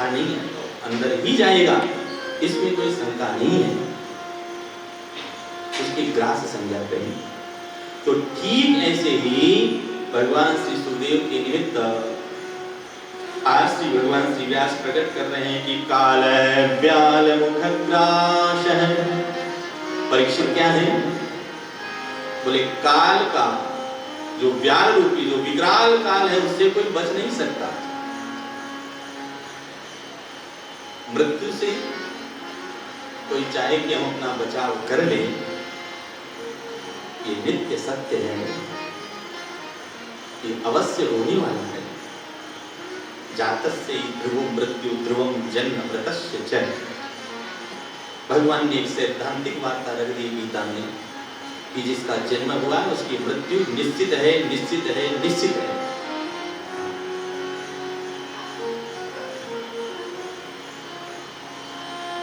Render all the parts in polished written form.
बाहर नहीं आएगा, अंदर ही जाएगा, इसमें कोई शंका नहीं है। उसकी ग्रास संज्ञा कही। तो ठीक ऐसे ही भगवान श्री सुखदेव के निमित्त आज श्री भगवान श्री व्यास प्रकट कर रहे हैं कि काल व्याल मुखग्रास है। परीक्षित क्या है? बोले काल का जो व्याल रूपी जो विकराल काल है उससे कोई बच नहीं सकता। मृत्यु से कोई चाहे कि हम अपना बचाव कर ले, ये नित्य सत्य है, ये अवश्य होने वाला है। जातस्य ध्रुवं मृत्यु ध्रुवं जन्म मृतस्य च। भगवान ने एक सैद्धांतिक वार्ता रख दी गीता में कि जिसका जन्म हुआ उसकी मृत्यु निश्चित है, निश्चित है, निश्चित है।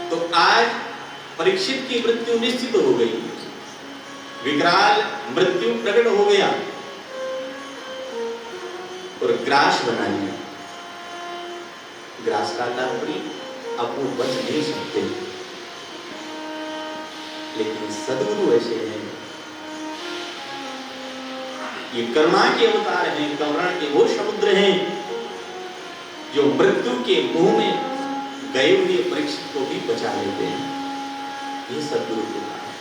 तो आज परीक्षित की मृत्यु निश्चित हो गई, विकराल मृत्यु प्रकट हो गया और ग्रास बना लिया। ग्रास का तात्पर्य अब वो बच नहीं सकते, लेकिन सद्गुरु ऐसे हैं, ये करुणा के अवतार हैं, करुणा के वो समुद्र हैं जो मृत्यु के मुंह में गए हुए परीक्षित को भी बचा लेते हैं। ये सद्गुरु के नाम है।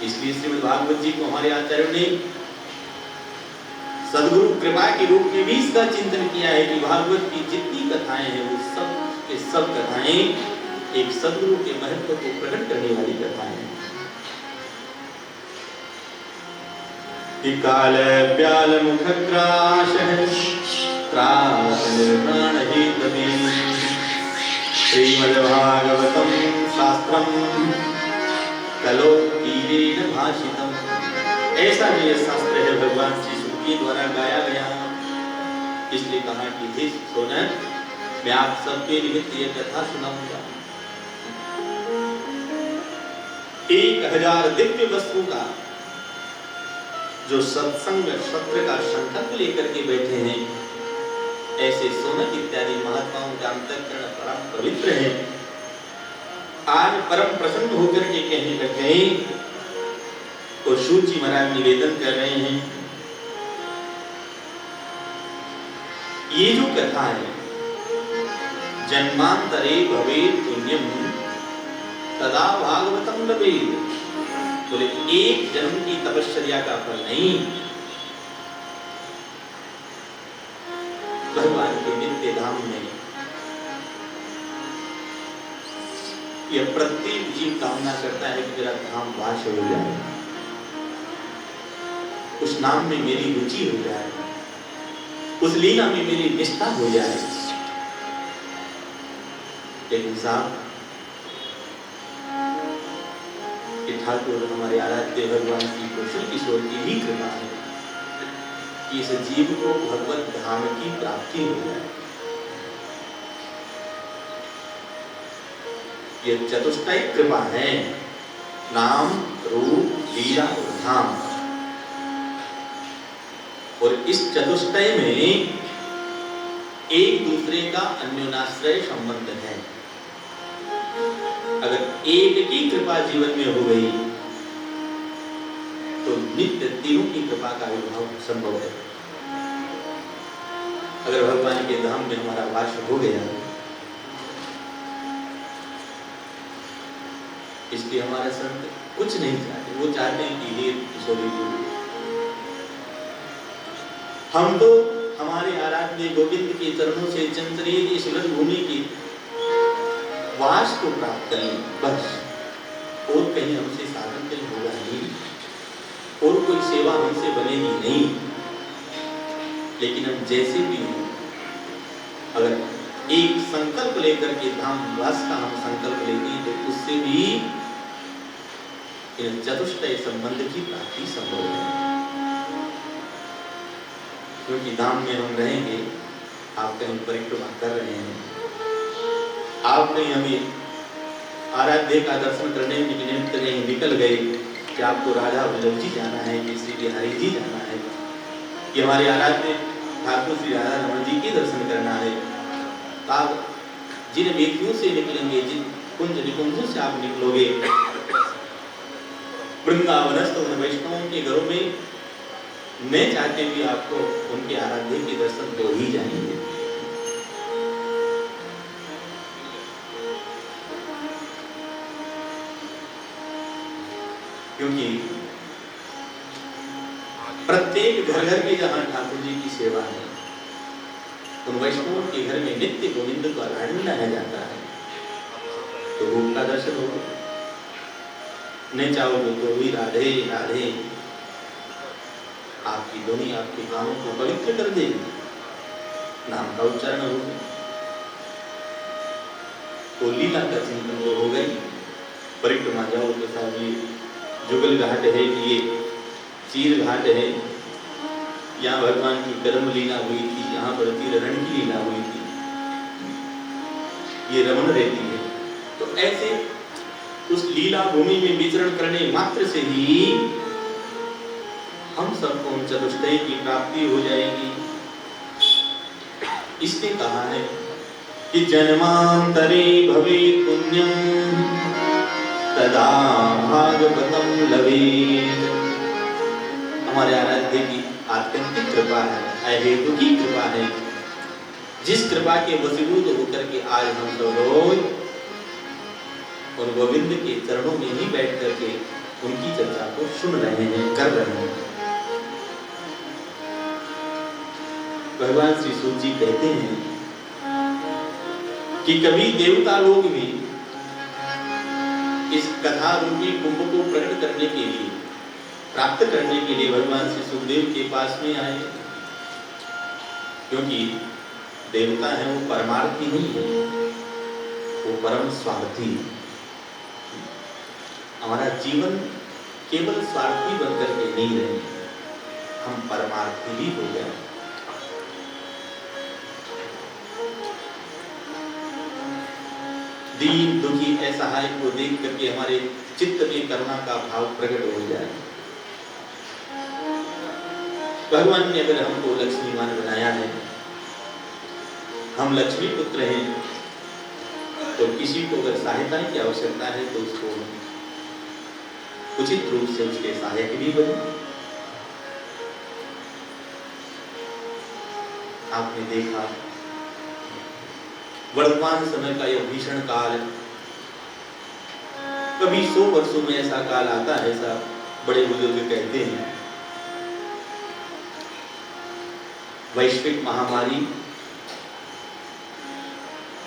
इसलिए श्रीमद् भागवत जी को हमारे आचार्यों ने सद्गुरु कृपा के रूप में भी इसका चिंतन किया है कि भागवत की जितनी कथाएं हैं वो सब के सब कथाएं एक सद्गुरु के महत्व को प्रकट करने वाली कथाएं हैं। काल व्याल मुखग्रास त्रास निर्माण हेतवे श्रीमद्भागवतम शास्त्रम कलो कीरेण भाषितम। ऐसा ये शास्त्र है भगवान श्री शुक के द्वारा गाया गया। इसलिए कहा कि हे सोनर, मैं आप सबके निमित्त ये कथा सुनाऊंगा। 1000 दिव्य वस्तु का जो सत्संग सत्र का संकल्प लेकर के बैठे हैं, ऐसे सोनक इत्यादि महात्माओं का अंतःकरण परम पवित्र है। आज परम प्रसन्न होकर के कहने लग गए और सूची महाराज निवेदन कर रहे हैं, ये जो कथा है, जन्मांतरे भवेत् पुण्यम तदा भागवतम लभेत्। बोले एक जन्म की तपश्चर्या का फल नहीं, भगवान के नित्य धाम में यह प्रत्येक जीव कामना करता है कि मेरा धाम वास हो जाए, उस नाम में मेरी रुचि हो जाए, उस लीला में मेरी निष्ठा हो जाए। लेकिन साहब ठाकुर हमारे आराध्य भगवान श्री कृष्ण किशोर की ही कृपा है कि इस जीव को भगवत धाम की प्राप्ति हो जाए। यह चतुष्टय कृपा है, नाम रूप लीला और धाम। और इस चतुष्टय में एक दूसरे का अन्योन्याश्रय संबंध है। अगर एक की कृपा जीवन में हो गई तो नित्य तीनों की कृपा का विभाव संभव है। अगर भगवान के धाम में हमारा वास हो गया, इसलिए हमारे संत कुछ नहीं चाहते, वो चाहते हैं कि ये किशोरी को हम तो हमारे आराध्य गोविंद के चरणों से चंचलेर स्मृत भूमि की वास को प्राप्त करें, बस। और कहीं हमसे साधन कहीं होगा नहीं, और कोई सेवा हमसे बनेगी नहीं। लेकिन हम जैसे भी हैं, अगर एक संकल्प लेकर के धाम वास का हम संकल्प लेते हैं तो उससे भी इन चतुष्टय संबंध की प्राप्ति संभव है। क्योंकि धाम में हम रहेंगे, आप कहीं परिक्रमा कर रहे हैं, आप कहीं हमें आराध्य का दर्शन करने के निमित्त कहीं निकल गए कि आपको राधा वल्लभ जी जाना है कि श्री बिहारी जी जाना है कि हमारे आराध्य ठाकुर श्री राधा रमन जी के दर्शन करना है, ताब जिन व्यक्तियों से निकलेंगे, जिन कुंज निकुंजों से आप निकलोगे, वृंदावनस्थ उन वैष्णवों के घरों में न चाहते भी आपको उनके आराध्य के दर्शन हो ही जाएंगे। क्योंकि प्रत्येक घर घर में जहां ठाकुर जी की सेवा है, उन वैष्णवों के घर में नित्य गोविंद को आराधन लाया जाता है, तो रूप का दर्शन होगा। नहीं चाहोगे तो भी राधे राधे आपकी ध्वनि आपके कानों को पवित्र कर देगी, नाम का उच्चारण होगा। तो लीला का चिंतन तो हो गई। परिक्रमा जाओ तो साहब ये जुगल घाट है, ये चीर घाट है, यहाँ भगवान की कर्म लीला हुई थी, यहाँ पर रण की लीला हुई थी, ये रमन रहती है। तो ऐसे उस लीला भूमि में विचरण करने मात्र से ही हम सबको चतुष्टय की प्राप्ति हो जाएगी। इसने कहा है कि जन्मांतरे भवे पुण्यम तदा भागवतम लवेत। हमारे आराध्य की आत्यंतिक कृपा है, अहेतु की कृपा है, जिस कृपा के वशीभूत होकर के आज हम सब रोज और गोविंद के चरणों में ही बैठ करके उनकी चर्चा को सुन रहे हैं, कर रहे हैं। भगवान श्री सूत जी कहते हैं कि कभी देवता लोग भी इस कथा रूपी कुंभ को प्रकट करने के लिए, प्राप्त करने के लिए भगवान श्री सुखदेव के पास में आए, क्योंकि देवता है वो परमार्थी नहीं है, वो परम स्वार्थी। हमारा जीवन केवल स्वार्थी बनकर के नहीं रहे, हम परमार्थी भी हो गए। दीन दुखी असहाय को देख करके हमारे चित्त में करुणा का भाव प्रकट हो जाए। भगवान ने अगर हमको लक्ष्मीवान बनाया है, हम लक्ष्मी पुत्र हैं, तो किसी को अगर सहायता की आवश्यकता है तो उसको उचित रूप से उसके सहायक भी बने। आपने देखा वर्तमान समय का यह भीषण काल, कभी 100 वर्षों में ऐसा काल आता है, ऐसा बड़े बुजुर्ग कहते हैं। वैश्विक महामारी,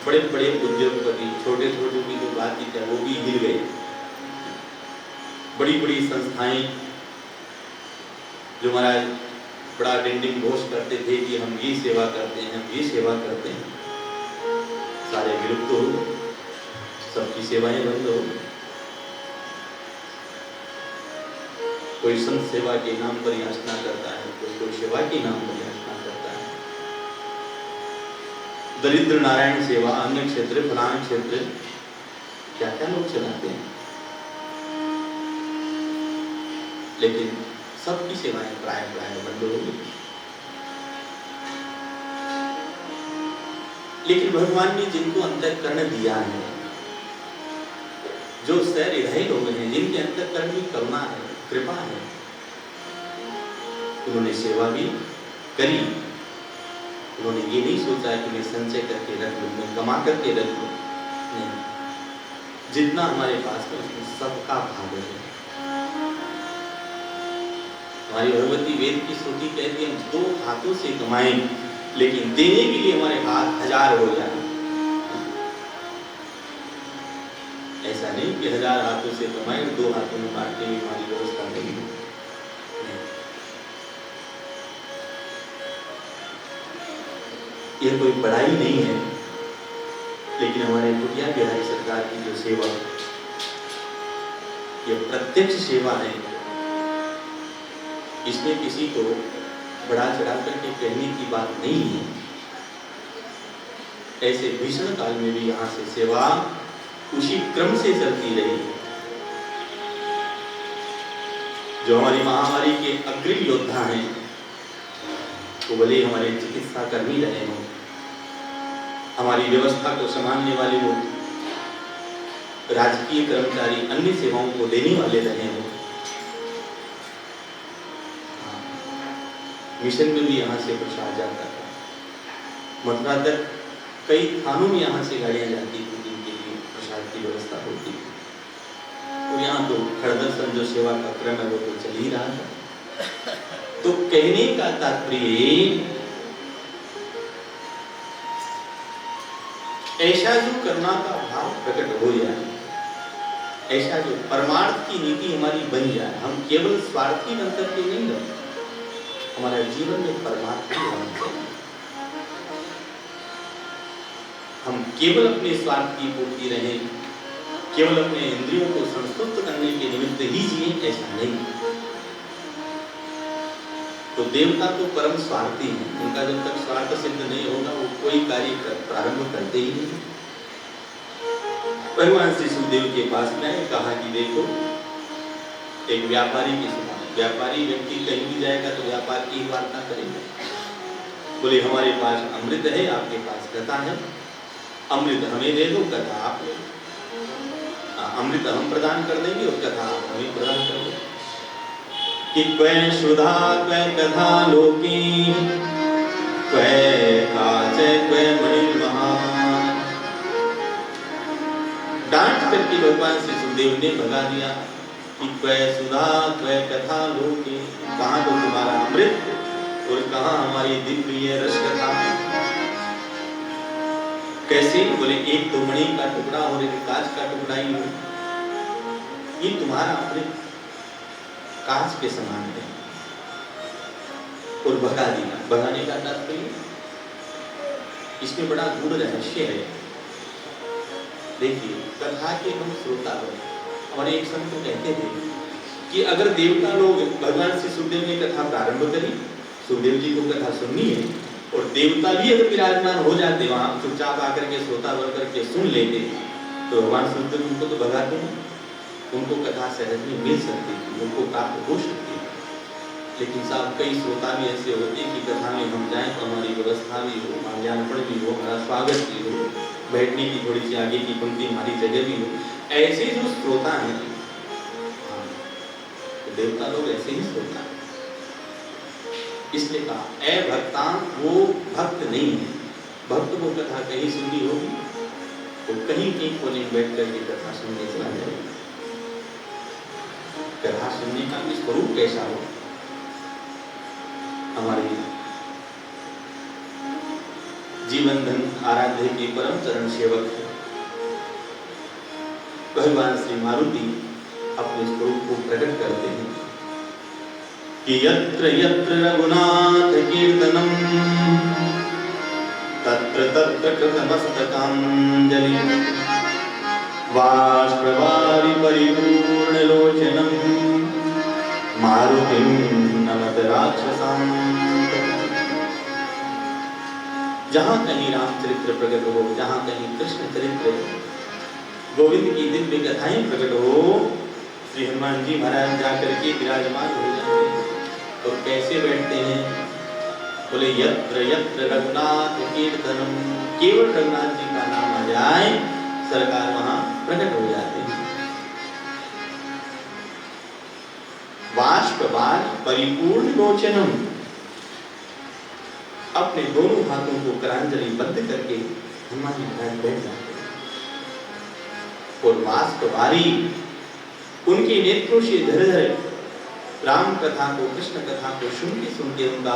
बड़े बड़े उद्योगपति, छोटे छोटे की जो बात ही वो भी हिल गए। बड़ी बड़ी संस्थाएं जो महाराज बड़ा डिंडिंग घोष करते थे कि हम ये सेवा करते हैं, हम ये सेवा करते हैं, सारे विलुप्त हो, सबकी सेवाएं बंद हो। कोई संत सेवा के नाम पर याचना करता है, कोई सेवा के नाम पर याचना करता है। दरिद्र नारायण सेवा, अन्य क्षेत्र, फलान क्षेत्र, क्या क्या लोग चलाते हैं, लेकिन सबकी सेवाएं प्राय बंद हो गई। लेकिन भगवान ने जिनको अंतःकरण दिया है, जो सहृदय लोग हैं, जिनके अंतःकरण में करुणा है, कृपा है, उन्होंने सेवा भी करी। उन्होंने ये नहीं सोचा कि मैं संचय करके रख लूं, मैं कमा करके रख लूं, नहीं, जितना हमारे पास है उसमें सबका भाग है। हमारी भगवती वेद की श्रुति कहती है हम 2 हाथों से कमाएं, लेकिन देने के लिए हमारे हाथ 1000 हो जाए। ऐसा नहीं कि 1000 हाथों से कमाएं, 2 हाथों में बांटने की हमारी व्यवस्था नहीं है। यह कोई बड़ाई नहीं है, लेकिन हमारे कुटिया बिहारी सरकार की जो सेवा, यह प्रत्यक्ष सेवा है। इसमें किसी को बढ़ा चढ़ा करके कहने की बात नहीं है। ऐसे भीषण काल में भी यहाँ से सेवा उसी क्रम से चलती रही। जो हमारी महामारी के अग्रिम योद्धा हैं, वो भले हमारे चिकित्सा कर ही रहे हों, हमारी व्यवस्था को संभालने वाले हो, राजकीय कर्मचारी, अन्य सेवाओं को देने वाले रहे हो। मिशन में भी यहाँ से प्रसाद जाता था, मथुरा तक कई थानों में यहाँ से गाड़ियाँ जाती थी जिनके लिए प्रसाद की व्यवस्था होती थी। और यहाँ तो खड़दर्शन जो सेवा का क्रम है वो तो चल ही रहा था। तो कहने का तात्पर्य ऐसा जो करुणा का भाव प्रकट हो जाए, ऐसा जो परमार्थ की नीति हमारी बन जाए, हम केवल स्वार्थी बन करके नहीं रहे, हमारे जीवन में परमार्थ की होना चाहिए। हम केवल अपने स्वार्थ की पूर्ति रहे, केवल अपने इंद्रियों को संतुष्ट करने के निमित्त ही जिए, ऐसा नहीं। तो देवता तो परम स्वार्थी हैं, उनका जब तक स्वार्थ सिद्ध नहीं होगा वो कोई कार्य प्रारंभ करते ही नहीं। भगवान श्री सुखदेव के पास में कहा कि देखो, एक व्यापारी के समान, व्यापारी व्यक्ति कहीं भी जाएगा तो व्यापार की वार्ता करेगा। बोले हमारे पास अमृत है, आपके पास कथा है, अमृत हमें दे दो, कथा आप ले। अमृत हम प्रदान कर देंगे और कथा आप हमें प्रदान कर दो। कि क्वै सुधा क्वै कथा लोकी क्वै काच क्वै मणिर्महान। डांट करके भगवान श्री सुखदेव ने भगा दिया कि क्वै सुधा क्वै कथा लोकी, कहाँ तो तुम्हारा अमृत और कहाँ हमारी दिव्य रस कथा। कैसे? बोले एक तो मणि का टुकड़ा और एक कांच का टुकड़ा ही हो, ये तुम्हारा अमृत कांच के समान है। और भगा दिया। भगाने का तात्पर्य इसमें बड़ा गूढ़ रहस्य है। देखिए, कथा के हम श्रोता बने। और एक संत कहते थे कि अगर देवता लोग, भगवान श्री सुखदेव ने कथा प्रारंभ करी, सुखदेव जी को कथा सुननी है, और देवता भी अगर विराजमान हो जाते वहां, चुपचाप आकर के श्रोता बन करके सुन लेते, तो भगवान सुखदेव उनको तो भगाते हैं, उनको कथा सहज में मिल सकती थी, उनको प्राप्त हो सकती थी। लेकिन साहब कई श्रोता भी ऐसे होते कि कथा में हम जाएं तो हमारी व्यवस्था भी हो, माल्यार्पण भी हो, हमारा स्वागत भी हो, बैठने की थोड़ी सी आगे की पंक्ति हमारी जगह भी हो। ऐसे जो श्रोता हैं, तो देवता लोग ऐसे ही श्रोता हैं। इसलिए कहा ऐ भक्तान, वो भक्त नहीं है। भक्त को कथा कहीं सुननी होगी तो कहीं एक कोने में बैठ करके कथा सुनने चला जाएगा। कथा सुनने का भी स्वरूप कैसा हो? हमारे जीवन धन आराध्य के परम चरण सेवक है भगवान श्री मारुति, अपने स्वरूप को प्रकट करते हैं कि यत्र यत्र रघुनाथ कीर्तनम तत्र तत्र कृतमस्तकांजलि बाष्पवारि परिपूर्ण लोचनम मारुतिं नमत राक्षसांत। जहाँ कहीं रामचरित्र प्रकट हो, जहाँ कहीं कृष्ण चरित्र, गोविंद की दिव्य कथाएं प्रकट हो, श्री हनुमान जी महाराज जाकर के विराजमान हो जाते हैं। तो कैसे बैठते हैं? बोले यत्र यत्र रघुनाथ कीर्तनम, केवल रघुनाथ जी का नाम आ जाए, सरकार वहां प्रकट हो जाते हैं। बाष्पवारि परिपूर्ण लोचनम, अपने दोनों हाथों को करांजलि बंद करके हनुमान जी महाराज बैठ जाते हैं। और बाष्पवारि, उनके नेत्रों से धर राम कथा को, कृष्ण कथा को सुनते उनका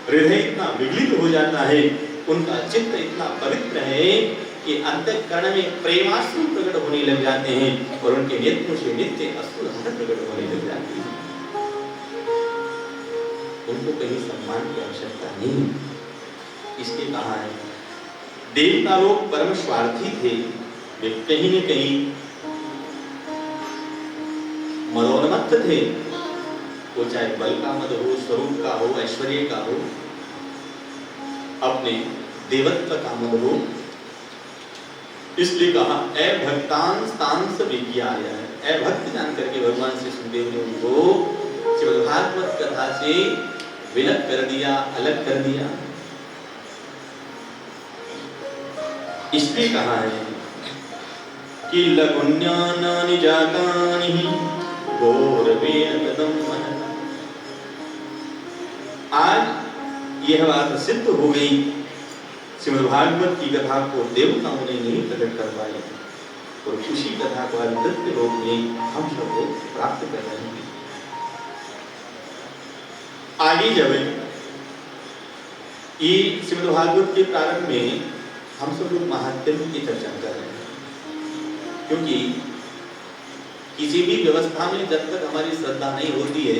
हृदय इतना विगलित हो जाता है, उनका चित्त इतना पवित्र है कि अंतःकरण में प्रेमाश्रु प्रकट होने लग जाते हैं और उनके नेत्रों से नित्य अश्रुधारा प्रकट होने लग जाती है। उनको कहीं सम्मान की आवश्यकता नहीं। इसके कहा है देवता लोग परम स्वार्थी थे, वे कहीं न कहीं मदोन्मत्त थे। वो चाहे बल का मद हो, स्वरूप का हो, ऐश्वर्य का हो, अपने देवत्व का मद हो। इसलिए कहा ऐ भक्तान स्थांस विज्ञाय, ऐ भक्त जान करके भगवान श्री सुखदेव ने उनको श्रीमद् भागवत कथा से विलग कर दिया, अलग कर दिया। इसलिए कहा है कि लघुन्यानानि जातानि गौरवेण कदम महत्। आज यह बात सिद्ध हो गई, श्रीमद्भागवत की कथा को देवताओं ने नहीं प्रकट कर पाए और उसी कथा को आज मृत्यु लोक में हम सब लोग प्राप्त कर रहे हैं। आगे जब ये श्रीमद्भागवत के प्रारंभ में हम सब लोग महात्म्य की चर्चा कर रहे हैं, क्योंकि किसी भी व्यवस्था में जब तक हमारी श्रद्धा नहीं होती है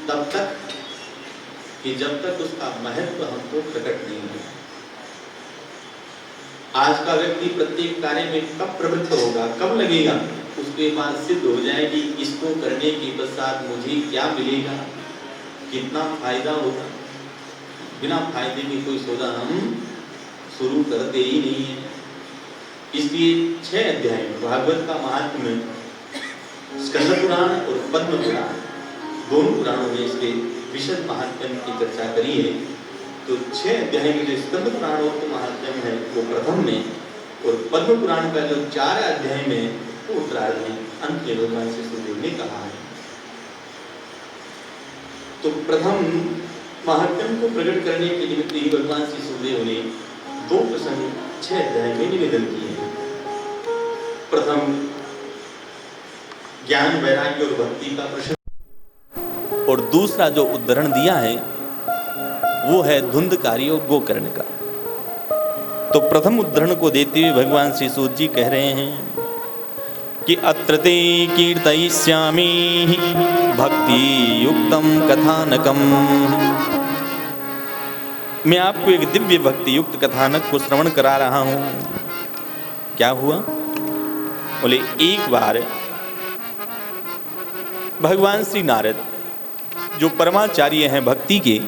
तब तक कि जब तक उसका महत्व हमको प्रकट नहीं होगा। आज का व्यक्ति प्रत्येक कार्य में कब प्रवृत्त होगा, कब लगेगा, उसके बाद सिद्ध हो जाएगी इसको करने के पश्चात मुझे क्या मिलेगा, कितना फायदा होगा। बिना फायदे के कोई सौदा हम शुरू करते ही नहीं है। इसलिए 6 अध्याय भागवत का महात्म्य स्कंद पुराण और पद्म पुराण दोनों पुराणों में इसके विशद महात्म्य की चर्चा करी है। तो 6 अध्याय में जो स्कंद पुराण और महात्म्य है वो प्रथम में, और पद्म पुराण का जो 4 अध्याय में वो उत्तरार्ध में अंत में भगवान श्री सुखदेव ने कहा है। तो प्रथम महात्म्य को प्रकट करने के निमित्त ही भगवान श्री सुखदेव ने 2 प्रसंग 6 अध्याय में निवेदन किए हैं। प्रथम ज्ञान वैराग्य और भक्ति का प्रसंग, और दूसरा जो उदाहरण दिया है वो है धुंधकारी और गोकर्ण का। तो प्रथम उदाहरण को देते हुए भगवान श्री सूत जी कह रहे हैं कि अत्र ते कीर्तयिष्यामि भक्ति युक्तम कथानकम। मैं आपको एक दिव्य भक्ति युक्त कथानक को श्रवण करा रहा हूं। क्या हुआ? बोले एक बार भगवान श्री नारद जो परमाचार्य हैं भक्ति के,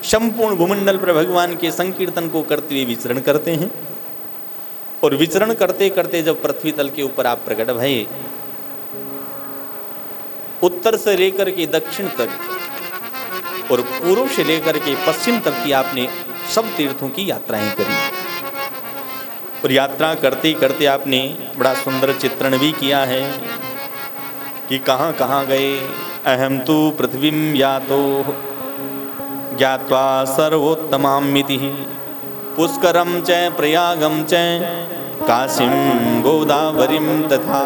संपूर्ण भूमंडल पर भगवान के संकीर्तन को करते हुए विचरण करते हैं। और विचरण करते करते जब पृथ्वी तल के ऊपर आप प्रकट भये, उत्तर से लेकर के दक्षिण तक और पूर्व से लेकर के पश्चिम तक की आपने सब तीर्थों की यात्राएं करी। और यात्रा करते करते आपने बड़ा सुंदर चित्रण भी किया है कि कहाँ कहाँ गए। अहम तु पृथ्वीं यातो ज्ञात्वा सर्वोत्तमामिति पुष्करम च प्रयागम च काशीं गोदावरीं तथा।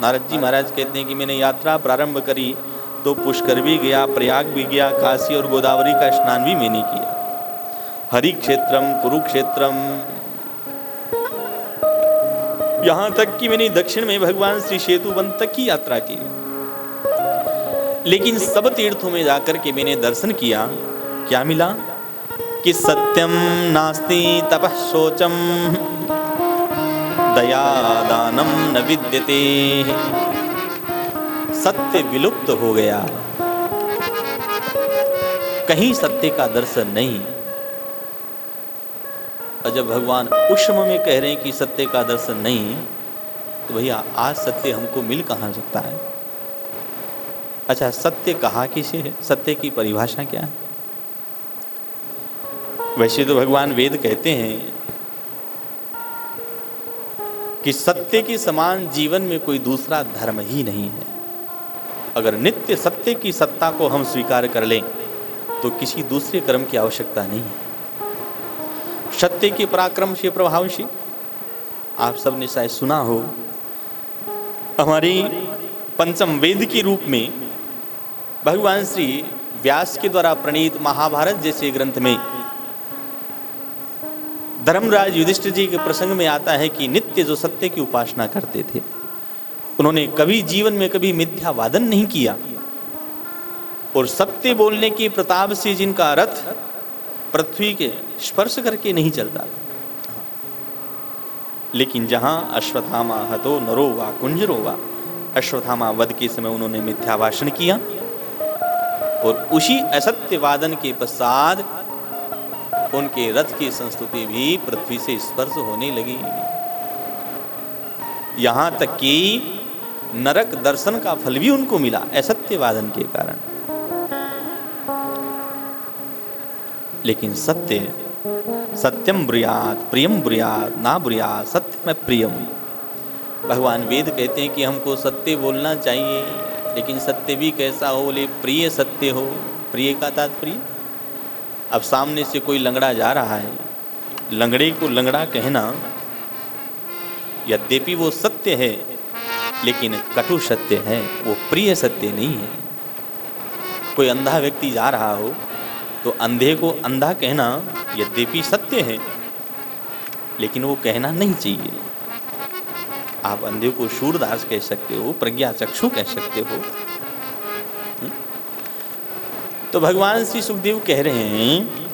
नारद जी महाराज कहते हैं कि मैंने यात्रा प्रारंभ करी तो पुष्कर भी गया, प्रयाग भी गया, काशी और गोदावरी का स्नान भी मैंने किया। हरि क्षेत्रम कुरुक्षेत्रम, यहाँ तक कि मैंने दक्षिण में भगवान श्री सेतुवन तक की यात्रा की। लेकिन सब तीर्थों में जाकर के मैंने दर्शन किया, क्या मिला कि सत्यम नास्ति तपः शोचम दया दानम न विद्यते। सत्य विलुप्त हो गया, कहीं सत्य का दर्शन नहीं। और जब भगवान उस समय में कह रहे हैं कि सत्य का दर्शन नहीं, तो भैया आज सत्य हमको मिल कहाँ सकता है? अच्छा, सत्य कहा किसे है? सत्य की परिभाषा क्या है? वैसे तो भगवान वेद कहते हैं कि सत्य के समान जीवन में कोई दूसरा धर्म ही नहीं है। अगर नित्य सत्य की सत्ता को हम स्वीकार कर लें तो किसी दूसरे कर्म की आवश्यकता नहीं है। सत्य के पराक्रम से प्रभाव से आप सबने शायद सुना हो, हमारी पंचम वेद के रूप में भगवान श्री व्यास के द्वारा प्रणीत महाभारत जैसे ग्रंथ में धर्मराज युधिष्ठिर जी के प्रसंग में आता है कि नित्य जो सत्य की उपासना करते थे, उन्होंने कभी जीवन में कभी मिथ्या वादन नहीं किया। और सत्य बोलने के प्रताप से जिनका रथ पृथ्वी के स्पर्श करके नहीं चलता। लेकिन जहां अश्वत्थामा हतो नरो वा कुंजरो वा, अश्वत्थामा वध के समय उन्होंने मिथ्या भाषण किया और उसी असत्य वादन के पश्चात उनके रथ की संस्तुति भी पृथ्वी से स्पर्श होने लगी। यहां तक कि नरक दर्शन का फल भी उनको मिला असत्य वादन के कारण। लेकिन सत्य सत्यम ब्रूयात प्रियम ब्रूयात ना ब्रूयात सत्यम प्रियम। भगवान वेद कहते हैं कि हमको सत्य बोलना चाहिए, लेकिन सत्य भी कैसा हो, बोले प्रिय सत्य हो। प्रिय का तात्पर्य, अब सामने से कोई लंगड़ा जा रहा है, लंगड़े को लंगड़ा कहना यद्यपि वो सत्य है लेकिन कटु सत्य है, वो प्रिय सत्य नहीं है। कोई अंधा व्यक्ति जा रहा हो तो अंधे को अंधा कहना यद्यपि सत्य है लेकिन वो कहना नहीं चाहिए। आप अंधे को शूरदास कह सकते हो, प्रज्ञा चक्षु कह सकते हो। तो भगवान श्री सुखदेव कह रहे हैं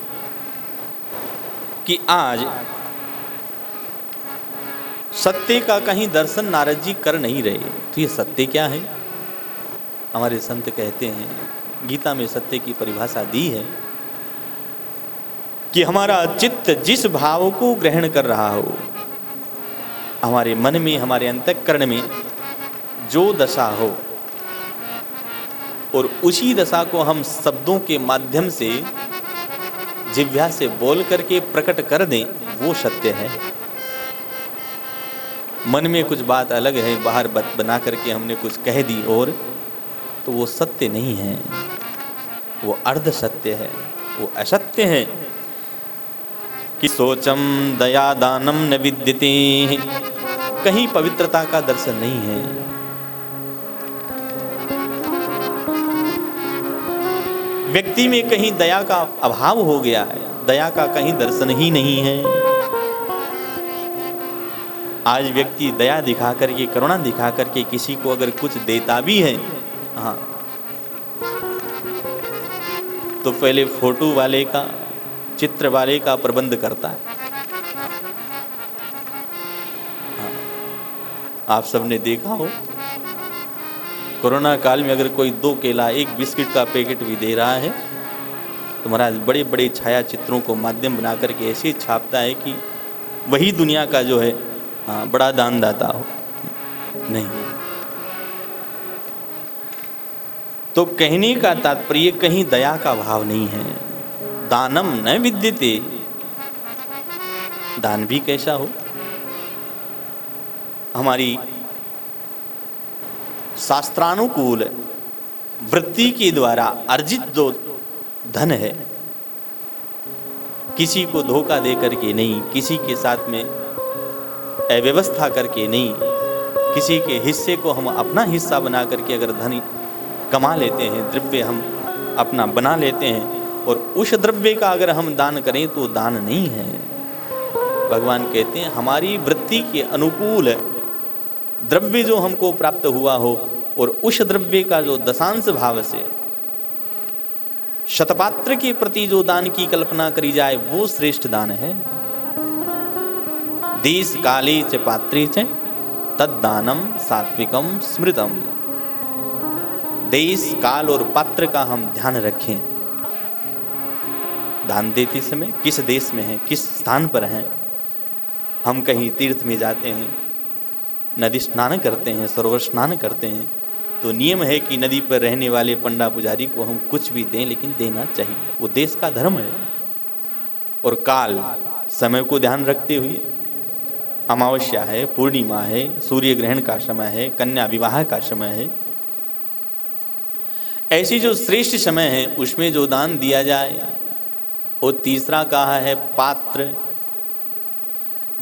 कि आज सत्य का कहीं दर्शन नारद जी कर नहीं रहे। तो ये सत्य क्या है? हमारे संत कहते हैं, गीता में सत्य की परिभाषा दी है कि हमारा चित्त जिस भाव को ग्रहण कर रहा हो, हमारे मन में, हमारे अंतःकरण में जो दशा हो, और उसी दशा को हम शब्दों के माध्यम से, जिह्वा से बोल करके प्रकट कर दें, वो सत्य है। मन में कुछ बात अलग है, बाहर बना करके हमने कुछ कह दी और, तो वो सत्य नहीं है, वो अर्ध सत्य है, वो असत्य है। कि सोचम दया दानम न विद्यते, कहीं पवित्रता का दर्शन नहीं है। व्यक्ति में कहीं दया का अभाव हो गया है, दया का कहीं दर्शन ही नहीं है। आज व्यक्ति दया दिखा करके, करुणा दिखा करके किसी को अगर कुछ देता भी है, हाँ, तो पहले फोटो वाले का, चित्र वाले का प्रबंध करता है। हाँ, आप सबने देखा हो, कोरोना काल में अगर कोई 2 केला 1 बिस्किट का पैकेट भी दे रहा है तो महाराज बड़े बड़े छाया चित्रों को माध्यम बना करके ऐसे छापता है कि वही दुनिया का जो है, हाँ, बड़ा दानदाता हो। नहीं, तो कहने का तात्पर्य कहीं दया का भाव नहीं है। दानम न विद्यते, दान भी कैसा हो। हमारी शास्त्रानुकूल वृत्ति के द्वारा अर्जित जो धन है, किसी को धोखा दे करके नहीं, किसी के साथ में अव्यवस्था करके नहीं, किसी के हिस्से को हम अपना हिस्सा बना करके अगर धन कमा लेते हैं, द्रव्य हम अपना बना लेते हैं, और उस द्रव्य का अगर हम दान करें तो दान नहीं है। भगवान कहते हैं हमारी वृत्ति के अनुकूल द्रव्य जो हमको प्राप्त हुआ हो, और उस द्रव्य का जो दशांश भाव से शतपात्र के प्रति जो दान की कल्पना करी जाए, वो श्रेष्ठ दान है। देश काले च पात्रे च तद्दानम सात्विकम स्मृतम। देश, काल और पात्र का हम ध्यान रखें। दान देते समय किस देश में है, किस स्थान पर हैं। हम कहीं तीर्थ में जाते हैं, नदी स्नान करते हैं, सरोवर स्नान करते हैं, तो नियम है कि नदी पर रहने वाले पंडा पुजारी को हम कुछ भी दें, लेकिन देना चाहिए, वो देश का धर्म है। और काल, समय को ध्यान रखते हुए, अमावस्या है, पूर्णिमा है, सूर्य ग्रहण का समय है, कन्या विवाह का समय है, ऐसी जो श्रेष्ठ समय है उसमें जो दान दिया जाए। और तीसरा कहा है पात्र।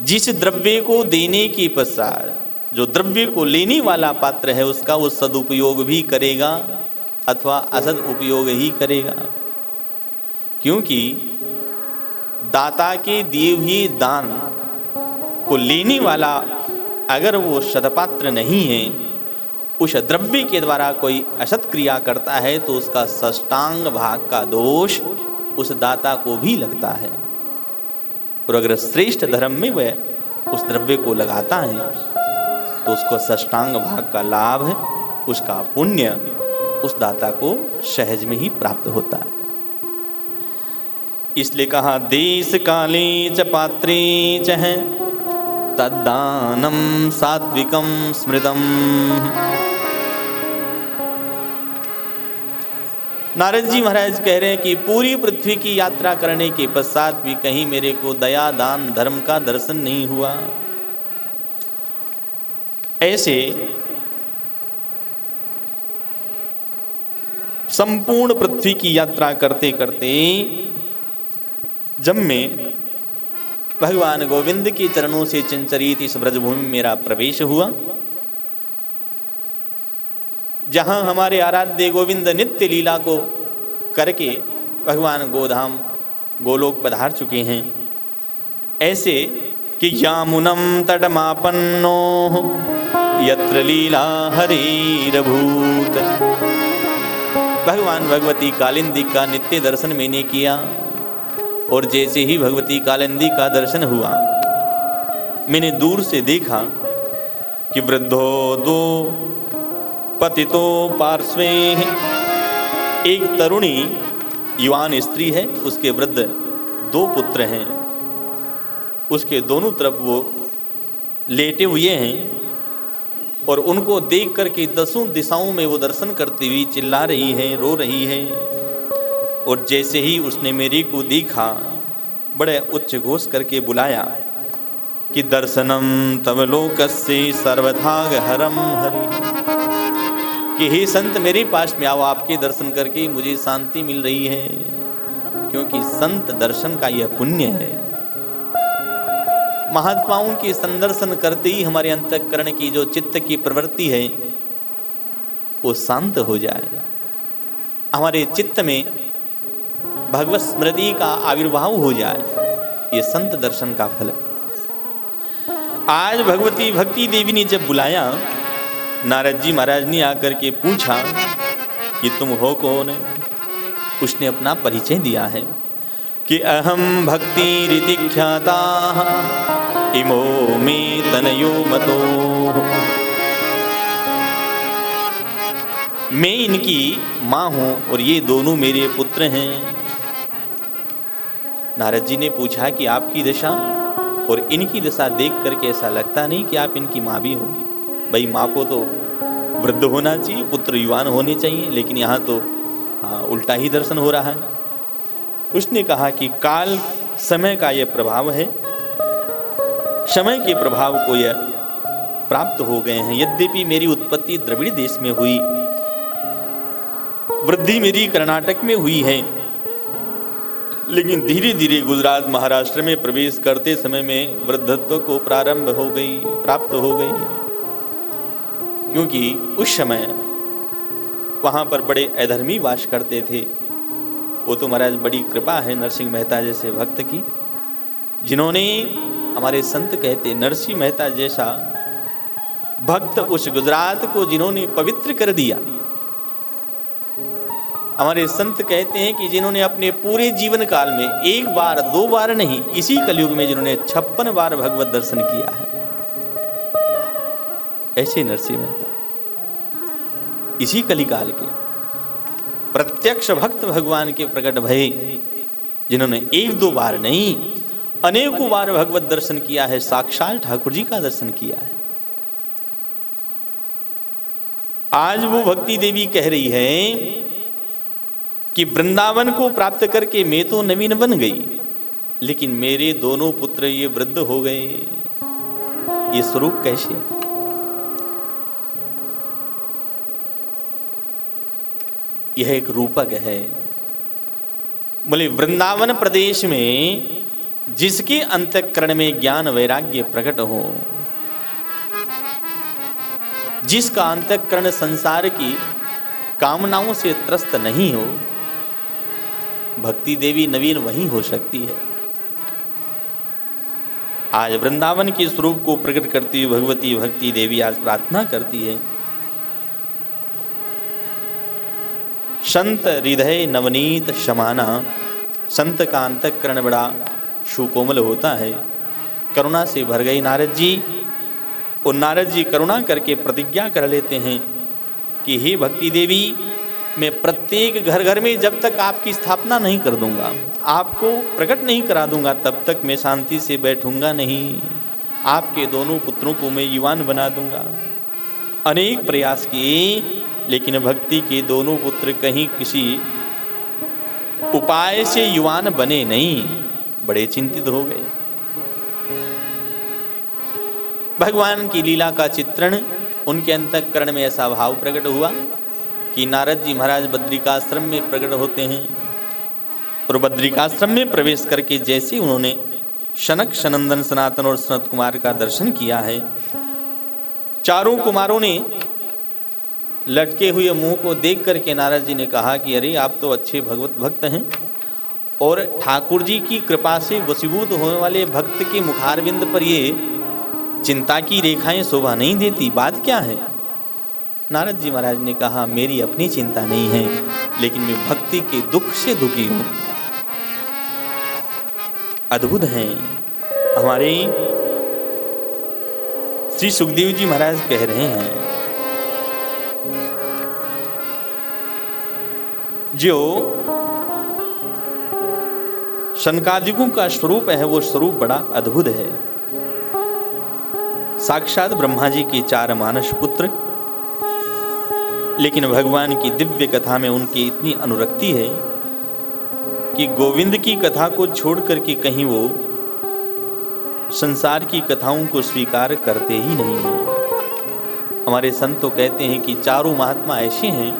जिस द्रव्य को देने के पश्चात जो द्रव्य को लेने वाला पात्र है, उसका वो सदुपयोग भी करेगा अथवा असद उपयोग ही करेगा। क्योंकि दाता के दिए हुए दान को लेने वाला अगर वो सदपात्र नहीं है, उस द्रव्य के द्वारा कोई असत क्रिया करता है, तो उसका षष्टांग भाग का दोष उस दाता को भी लगता है। और अगर श्रेष्ठ धर्म में वह उस द्रव्य को लगाता है तो उसको षष्टांग भाग का लाभ है, उसका पुण्य उस दाता को सहज में ही प्राप्त होता है। इसलिए कहा देश काले च पात्रे च है तद्दानम सात्विकम स्मृतम। नारद जी महाराज कह रहे हैं कि पूरी पृथ्वी की यात्रा करने के पश्चात भी कहीं मेरे को दया दान धर्म का दर्शन नहीं हुआ। ऐसे संपूर्ण पृथ्वी की यात्रा करते करते जब मैं भगवान गोविंद के चरणों से चंचरित इस ब्रजभूमि में मेरा प्रवेश हुआ, जहां हमारे आराध्य गोविंद नित्य लीला को करके भगवान गोधाम गोलोक पधार चुके हैं, ऐसे कि यामुनम तटमापन्नो यत्र लीला हरिरभूत। भगवान भगवती कालिंदी का नित्य दर्शन मैंने किया, और जैसे ही भगवती कालिंदी का दर्शन हुआ, मैंने दूर से देखा कि वृद्धो दो पतितो पार्श्वे, एक तरुणी युवान स्त्री है, उसके वृद्ध दो पुत्र हैं, उसके दोनों तरफ वो लेटे हुए हैं, और उनको देख करके दसों दिशाओं में वो दर्शन करती हुई चिल्ला रही है, रो रही है। और जैसे ही उसने मेरे को देखा, बड़े उच्च घोष करके बुलाया कि दर्शनम तव लोकस्य सर्वथाग हरम हरि, कि हे संत मेरे पास में आओ, आपके दर्शन करके मुझे शांति मिल रही है, क्योंकि संत दर्शन का यह पुण्य है। महात्माओं के संदर्शन करते ही हमारे अंतःकरण की जो चित्त की प्रवृत्ति है वो शांत हो जाए, हमारे चित्त में भगवत स्मृति का आविर्भाव हो जाए, ये संत दर्शन का फल है। आज भगवती भक्ति देवी ने जब बुलाया, नारद जी महाराज ने आकर के पूछा कि तुम हो कौन? उसने अपना परिचय दिया है कि अहम भक्ति रीति ख्याता इमो में तनयो मतो, मैं इनकी माँ हूं और ये दोनों मेरे पुत्र हैं। नारद जी ने पूछा कि आपकी दशा और इनकी दशा देख करके ऐसा लगता नहीं कि आप इनकी माँ भी होंगी? भाई माँ को तो वृद्ध होना चाहिए, पुत्र युवान होने चाहिए, लेकिन यहाँ तो उल्टा ही दर्शन हो रहा है। उसने कहा कि काल समय का यह प्रभाव है, समय के प्रभाव को यह प्राप्त हो गए हैं। यद्यपि मेरी उत्पत्ति द्रविड़ देश में हुई, वृद्धि मेरी कर्नाटक में हुई है, लेकिन धीरे धीरे गुजरात महाराष्ट्र में प्रवेश करते समय में वृद्धत्व को प्राप्त हो गई, क्योंकि उस समय वहां पर बड़े अधर्मी वास करते थे। वो तो महाराज बड़ी कृपा है नरसिंह मेहता जैसे भक्त की, जिन्होंने, हमारे संत कहते नरसिंह मेहता जैसा भक्त उस गुजरात को जिन्होंने पवित्र कर दिया। हमारे संत कहते हैं कि जिन्होंने अपने पूरे जीवन काल में एक बार दो बार नहीं, इसी कलयुग में जिन्होंने 56 बार भगवत दर्शन किया है, ऐसे नरसिंह मेहता इसी कलिकाल के प्रत्यक्ष भक्त भगवान के प्रकट भये, जिन्होंने एक दो बार नहीं अनेकों बार भगवत दर्शन किया है, साक्षात ठाकुर जी का दर्शन किया है। आज वो भक्ति देवी कह रही है कि वृंदावन को प्राप्त करके मैं तो नवीन बन गई, लेकिन मेरे दोनों पुत्र ये वृद्ध हो गए, ये स्वरूप कैसे? यह एक रूपक है। बोले वृंदावन प्रदेश में जिसके अंतःकरण में ज्ञान वैराग्य प्रकट हो, जिसका अंतःकरण संसार की कामनाओं से त्रस्त नहीं हो, भक्ति देवी नवीन वही हो सकती है। आज वृंदावन के स्वरूप को प्रकट करती हुई भगवती भक्ति देवी आज प्रार्थना करती है, संत हृदय नवनीत शमाना। संत का अंतःकरण बड़ा सुकोमल होता है। करुणा से भर गई नारद जी, और नारद जी करुणा करके प्रतिज्ञा कर लेते हैं कि हे भक्ति देवी, मैं प्रत्येक घर घर में जब तक आपकी स्थापना नहीं कर दूंगा, आपको प्रकट नहीं करा दूंगा, तब तक मैं शांति से बैठूंगा नहीं। आपके दोनों पुत्रों को मैं युवान बना दूंगा। अनेक प्रयास किए, लेकिन भक्ति के दोनों पुत्र कहीं किसी उपाय से युवान बने नहीं, बड़े चिंतित हो गए। भगवान की लीला का चित्रण उनके अंतःकरण में ऐसा भाव प्रकट हुआ कि नारद जी महाराज बद्रिकाश्रम में प्रकट होते हैं और बद्रिकाश्रम में प्रवेश करके जैसे उन्होंने शनक, सनंदन, सनातन और सनत कुमार का दर्शन किया है, चारों कुमारों ने लटके हुए मुंह को देख करके नारद जी ने कहा कि अरे आप तो अच्छे भगवत भक्त हैं और ठाकुर जी की कृपा से वशीभूत होने वाले भक्त के मुखारविंद पर ये चिंता की रेखाएं शोभा नहीं देती, बात क्या है? नारद जी महाराज ने कहा मेरी अपनी चिंता नहीं है, लेकिन मैं भक्ति के दुख से दुखी हूं। अद्भुत हैं हमारे श्री सुखदेव जी महाराज कह रहे हैं, जो शनकादिकों का स्वरूप है वो स्वरूप बड़ा अद्भुत है। साक्षात ब्रह्मा जी के 4 मानस पुत्र, लेकिन भगवान की दिव्य कथा में उनकी इतनी अनुरक्ति है कि गोविंद की कथा को छोड़ करके कहीं वो संसार की कथाओं को स्वीकार करते ही नहीं हैं। हमारे संत तो कहते हैं कि चारों महात्मा ऐसे हैं,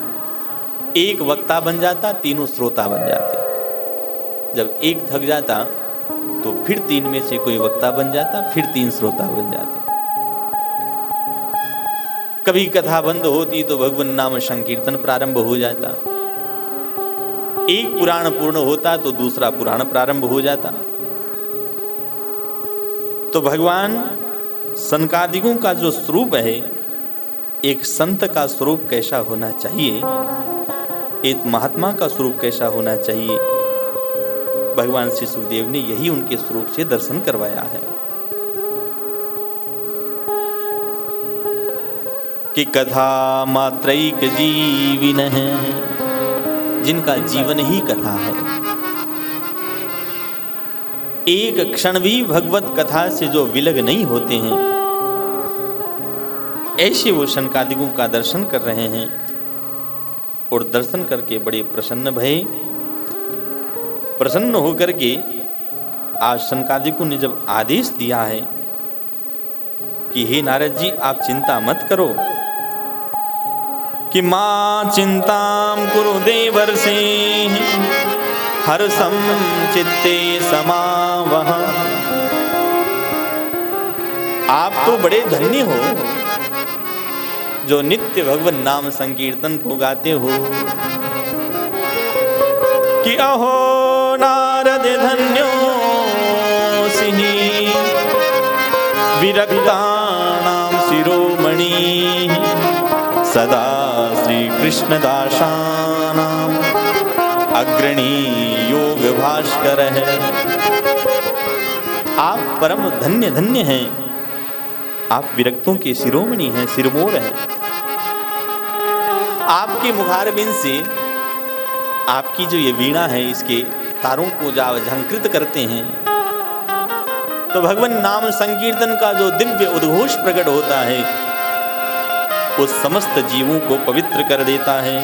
एक वक्ता बन जाता, तीनों श्रोता बन जाते। जब एक थक जाता तो फिर 3 में से कोई वक्ता बन जाता, फिर 3 श्रोता बन जाते। कभी कथा बंद होती तो भगवान नाम संकीर्तन प्रारंभ हो जाता, एक पुराण पूर्ण होता तो दूसरा पुराण प्रारंभ हो जाता। तो भगवान सनकादिकों का जो स्वरूप है, एक संत का स्वरूप कैसा होना चाहिए, एक महात्मा का स्वरूप कैसा होना चाहिए, भगवान श्री सुखदेव ने यही उनके स्वरूप से दर्शन करवाया है कि कथा मात्रैक जीविन है, जिनका जीवन ही कथा है। एक क्षण भी भगवत कथा से जो विलग नहीं होते हैं, ऐसे वो शनकादिकों का दर्शन कर रहे हैं और दर्शन करके बड़े प्रसन्न भये। प्रसन्न होकर के आज शनकादिकों ने जब आदेश दिया है कि हे नारद जी आप चिंता मत करो, कि मां चिंताम कुरु देवर्षि हर्षं चित्ते समावह। आप तो बड़े धन्य हो जो नित्य भगवान नाम संकीर्तन को गाते हो, कि अहो नारद धन्योऽसि विरक्तानां शिरोमणि सदा श्री कृष्ण दासानां अग्रणी योग भास्कर है। आप परम धन्य धन्य हैं, आप विरक्तों के शिरोमणि हैं, सिरमोर हैं। आपके मुखारबिंद से आपकी जो ये वीणा है, इसके तारों को जब झंकृत करते हैं तो भगवान नाम संकीर्तन का जो दिव्य उद्घोष प्रकट होता है वो समस्त जीवों को पवित्र कर देता है।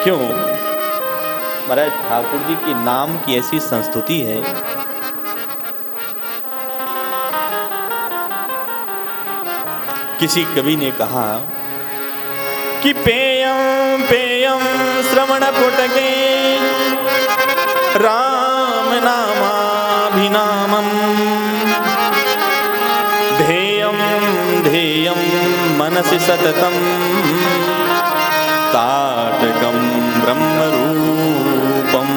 क्यों? महाराज ठाकुर जी के नाम की ऐसी संस्तुति है, किसी कवि ने कहा कि पेयम पेयम श्रवण पुटके राम नामाभिनामम ध्येयम ध्येयम मनसि सततम ताटकम ब्रह्म रूपम।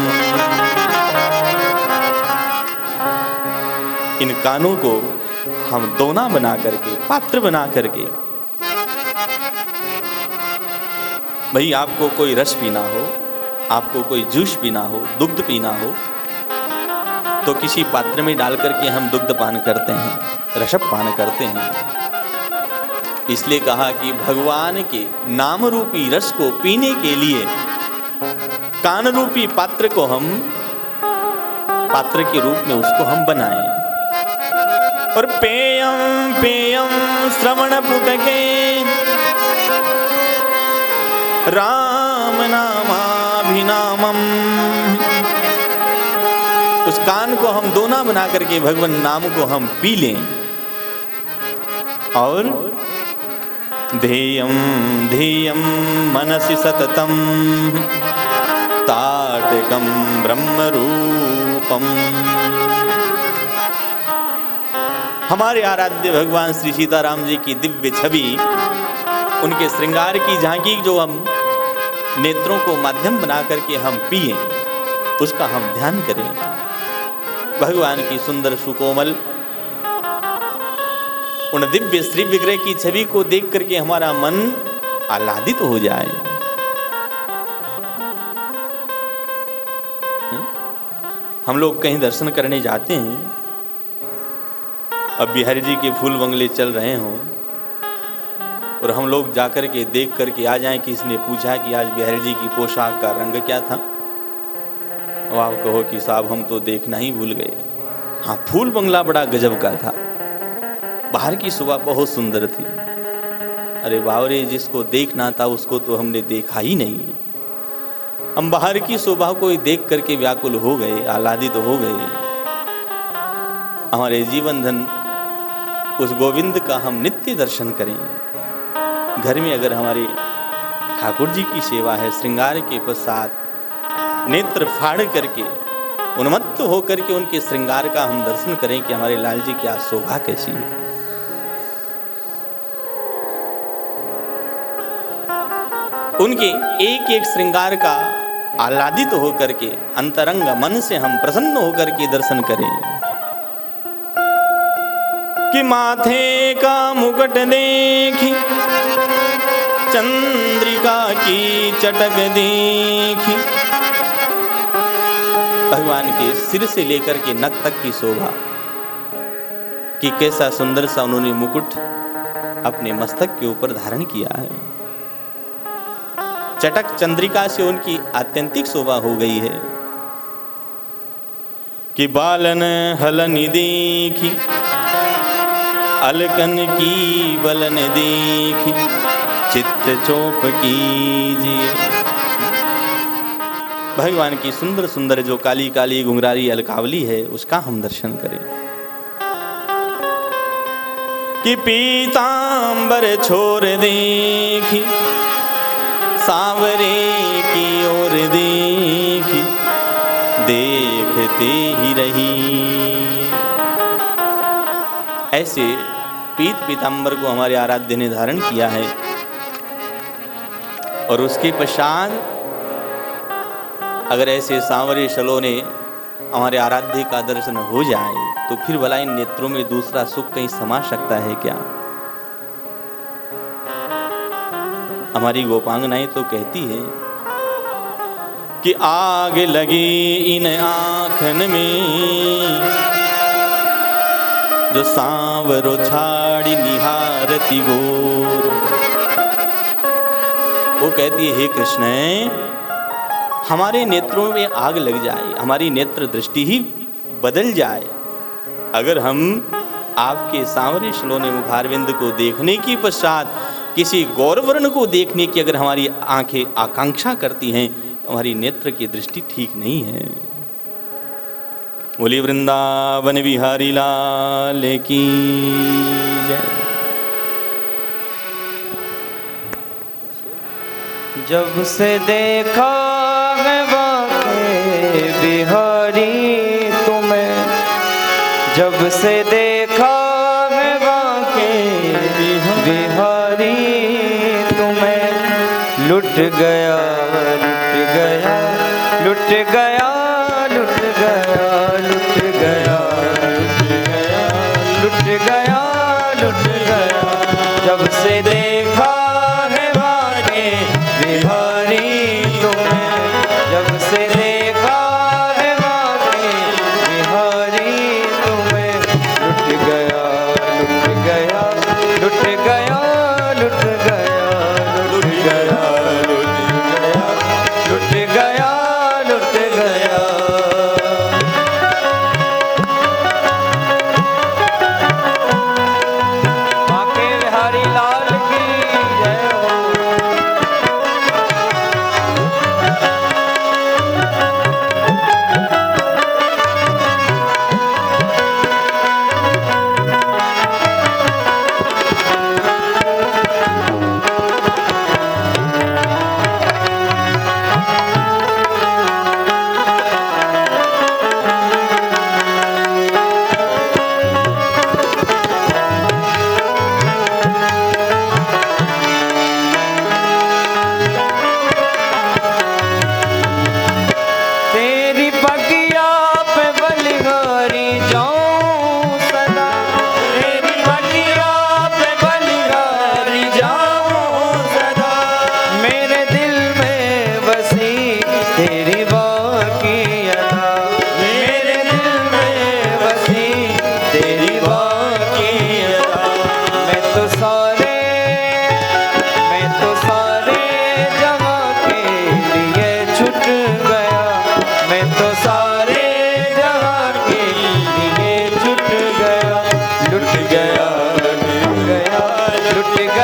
इन कानों को हम दोना बना करके, पात्र बना करके, भाई आपको कोई रस पीना हो, आपको कोई जूस पीना हो, दुग्ध पीना हो, तो किसी पात्र में डाल करके हम दुग्ध पान करते हैं, रसप पान करते हैं। इसलिए कहा कि भगवान के नाम रूपी रस को पीने के लिए कान रूपी पात्र को हम पात्र के रूप में उसको हम बनाएं। और पेयम पेयम श्रवण पुटके राम नामाभिनामम नामाभिनामम। उस कान को हम दोना बना करके भगवान नाम को हम पी लें। और ध्येयं ध्येयं मनसि सततम ताटकं ब्रह्मरूपम। हमारे आराध्य भगवान श्री सीताराम जी की दिव्य छवि, उनके श्रृंगार की झांकी जो हम नेत्रों को माध्यम बना करके हम पिए, उसका हम ध्यान करें। भगवान की सुंदर सुकोमल उन दिव्य श्री विग्रह की छवि को देख करके हमारा मन आह्लादित हो जाए। हम लोग कहीं दर्शन करने जाते हैं, अब बिहारी जी के फूल बंगले चल रहे हों और हम लोग जाकर के देख करके आ जाएं कि इसने पूछा कि आज बिहारी जी की पोशाक का रंग क्या था, अब आप कहो कि साहब हम तो देखना ही भूल गए। हाँ, फूल बंगला बड़ा गजब का था, बाहर की शोभा बहुत सुंदर थी। अरे बावरे, जिसको देखना था उसको तो हमने देखा ही नहीं। हम बाहर की शोभा को ही देख करके व्याकुल हो गए, आह्लादित हो गए। हमारे जीवन धन उस गोविंद का हम नित्य दर्शन करें। घर में अगर हमारे ठाकुर जी की सेवा है, श्रृंगार के पश्चात नेत्र फाड़ करके उन्मत्त होकर के उनके श्रृंगार का हम दर्शन करें कि हमारे लाल जी की आज शोभा कैसी है। उनके एक एक श्रृंगार का आह्लादित होकर के अंतरंग मन से हम प्रसन्न होकर के दर्शन करें कि माथे का मुकुट देखी, चंद्रिका की चटक देखी। भगवान के सिर से लेकर के नख तक की शोभा कि कैसा सुंदर सा उन्होंने मुकुट अपने मस्तक के ऊपर धारण किया है। चटक चंद्रिका से उनकी आत्यंतिक शोभा हो गई है कि बालन हलन देखी, अलकन की बलन देखी, चित्त चौप कीजिए। भगवान की सुंदर सुंदर जो काली काली घुंघरारी अलकावली है, उसका हम दर्शन करें कि पीतांबर छोर देखी, सांवरे की ओर देखी, देखते ही रही। ऐसे पीत पीतांबर को हमारे आराध्य ने धारण किया है। और उसके पश्चात अगर ऐसे सांवरे सलोने हमारे आराध्य का दर्शन हो जाए तो फिर भला इन नेत्रों में दूसरा सुख कहीं समा सकता है क्या? हमारी गोपांगनाएं तो कहती है कि आग लगी इन आँखन में, जो सांवरो छाड़ी निहारती गोर। वो कहती है, हे कृष्ण, हमारे नेत्रों में आग लग जाए, हमारी नेत्र दृष्टि ही बदल जाए अगर हम आपके सांवरे सलोने मुखारविंद को देखने की पश्चात किसी गौरवर्ण को देखने की अगर हमारी आंखें आकांक्षा करती हैं तो हमारी नेत्र की दृष्टि ठीक नहीं है। बोली वृंदावन बिहारी लाल की जय। जब से देखा है बाके बिहारी तुम्हें, जब से देखा है बाके बिहारी तुम्हें, लुट गया लुट गया लुट गया लुट गया लुट गया लुट गया लुट गया। जब से देखा है बाके बिहारी तुम्हें, जब से देखा है बाके बिहारी तुम्हें, लुट गया लुट गया लुट गया लुट गया लुट गया लुट गया लुट गया। बाके बिहारी लाल की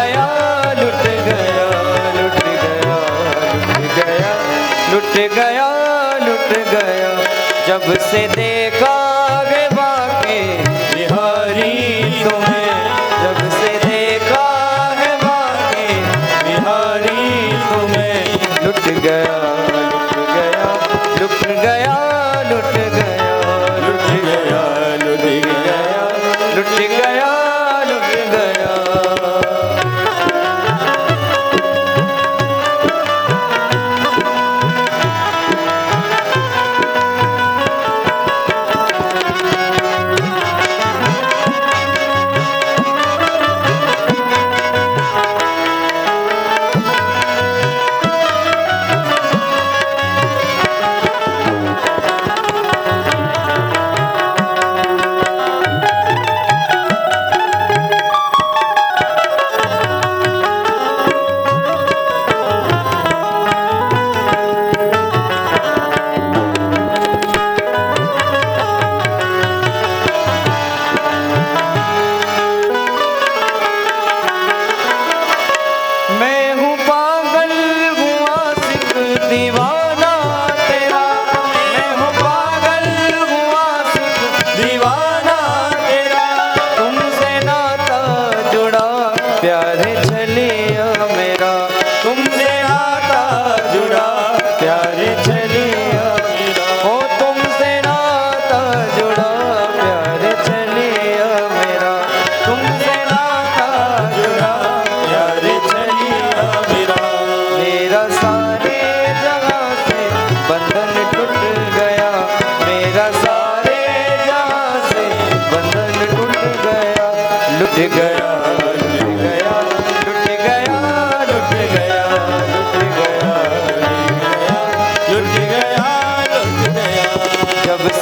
गया लुट गया लुट गया लुट गया लुट गया लुट गया जब से देखा गे बाके बिहारी तुम्हें जब से देखा है बाके बिहारी तुम्हें लुट गया लुट गया लुट गया लुट गया लुट गया लुट गया लुट गया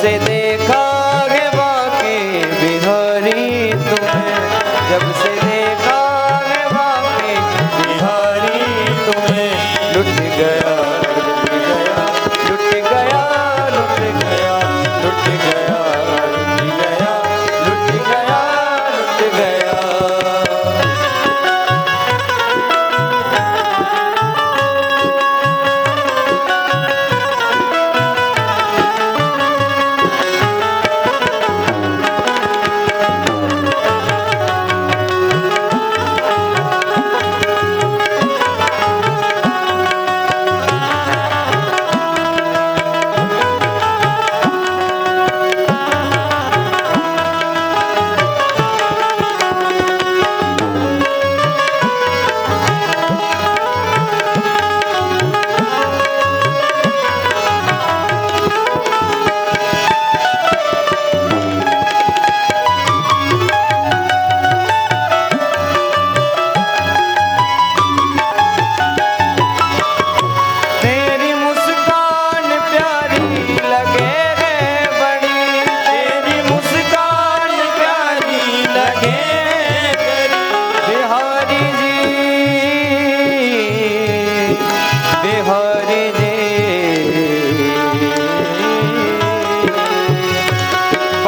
से देखा है बाके बिहारी तुम्हें जब से देखा है बाके बिहारी तुम्हें लुट गया लुट गया लुट गया लुट गया लुट गया लुट गया लुट गया लुट गया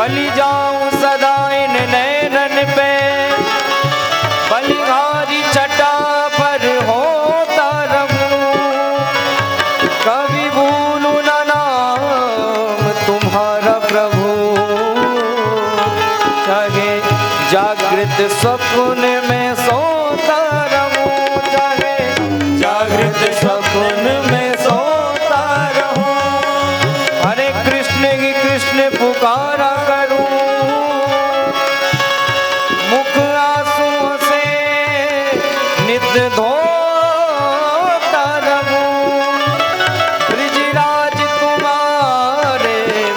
बलि जाऊं सदा इन नैनन पे बलिहारी छटा पर होता रहूं कभी भूलूं ना नाम तुम्हारा प्रभु चाहे जागृत स्वप्न में सोता रहूं चाहे जागृत स्वप्न में सोता रहूं हरे कृष्ण ही कृष्ण पुकारा मुख आंसुओं से नित धोता रहूं ब्रिजराज तुम्हारे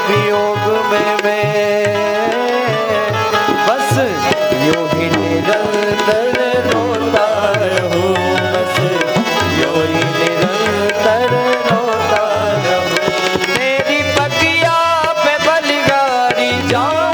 वियोग में मैं बस यूं ही निरंतर रोता रहूं बस यूं ही निरंतर रोता रहूं तेरी बगिया पे बलिहारी जाऊं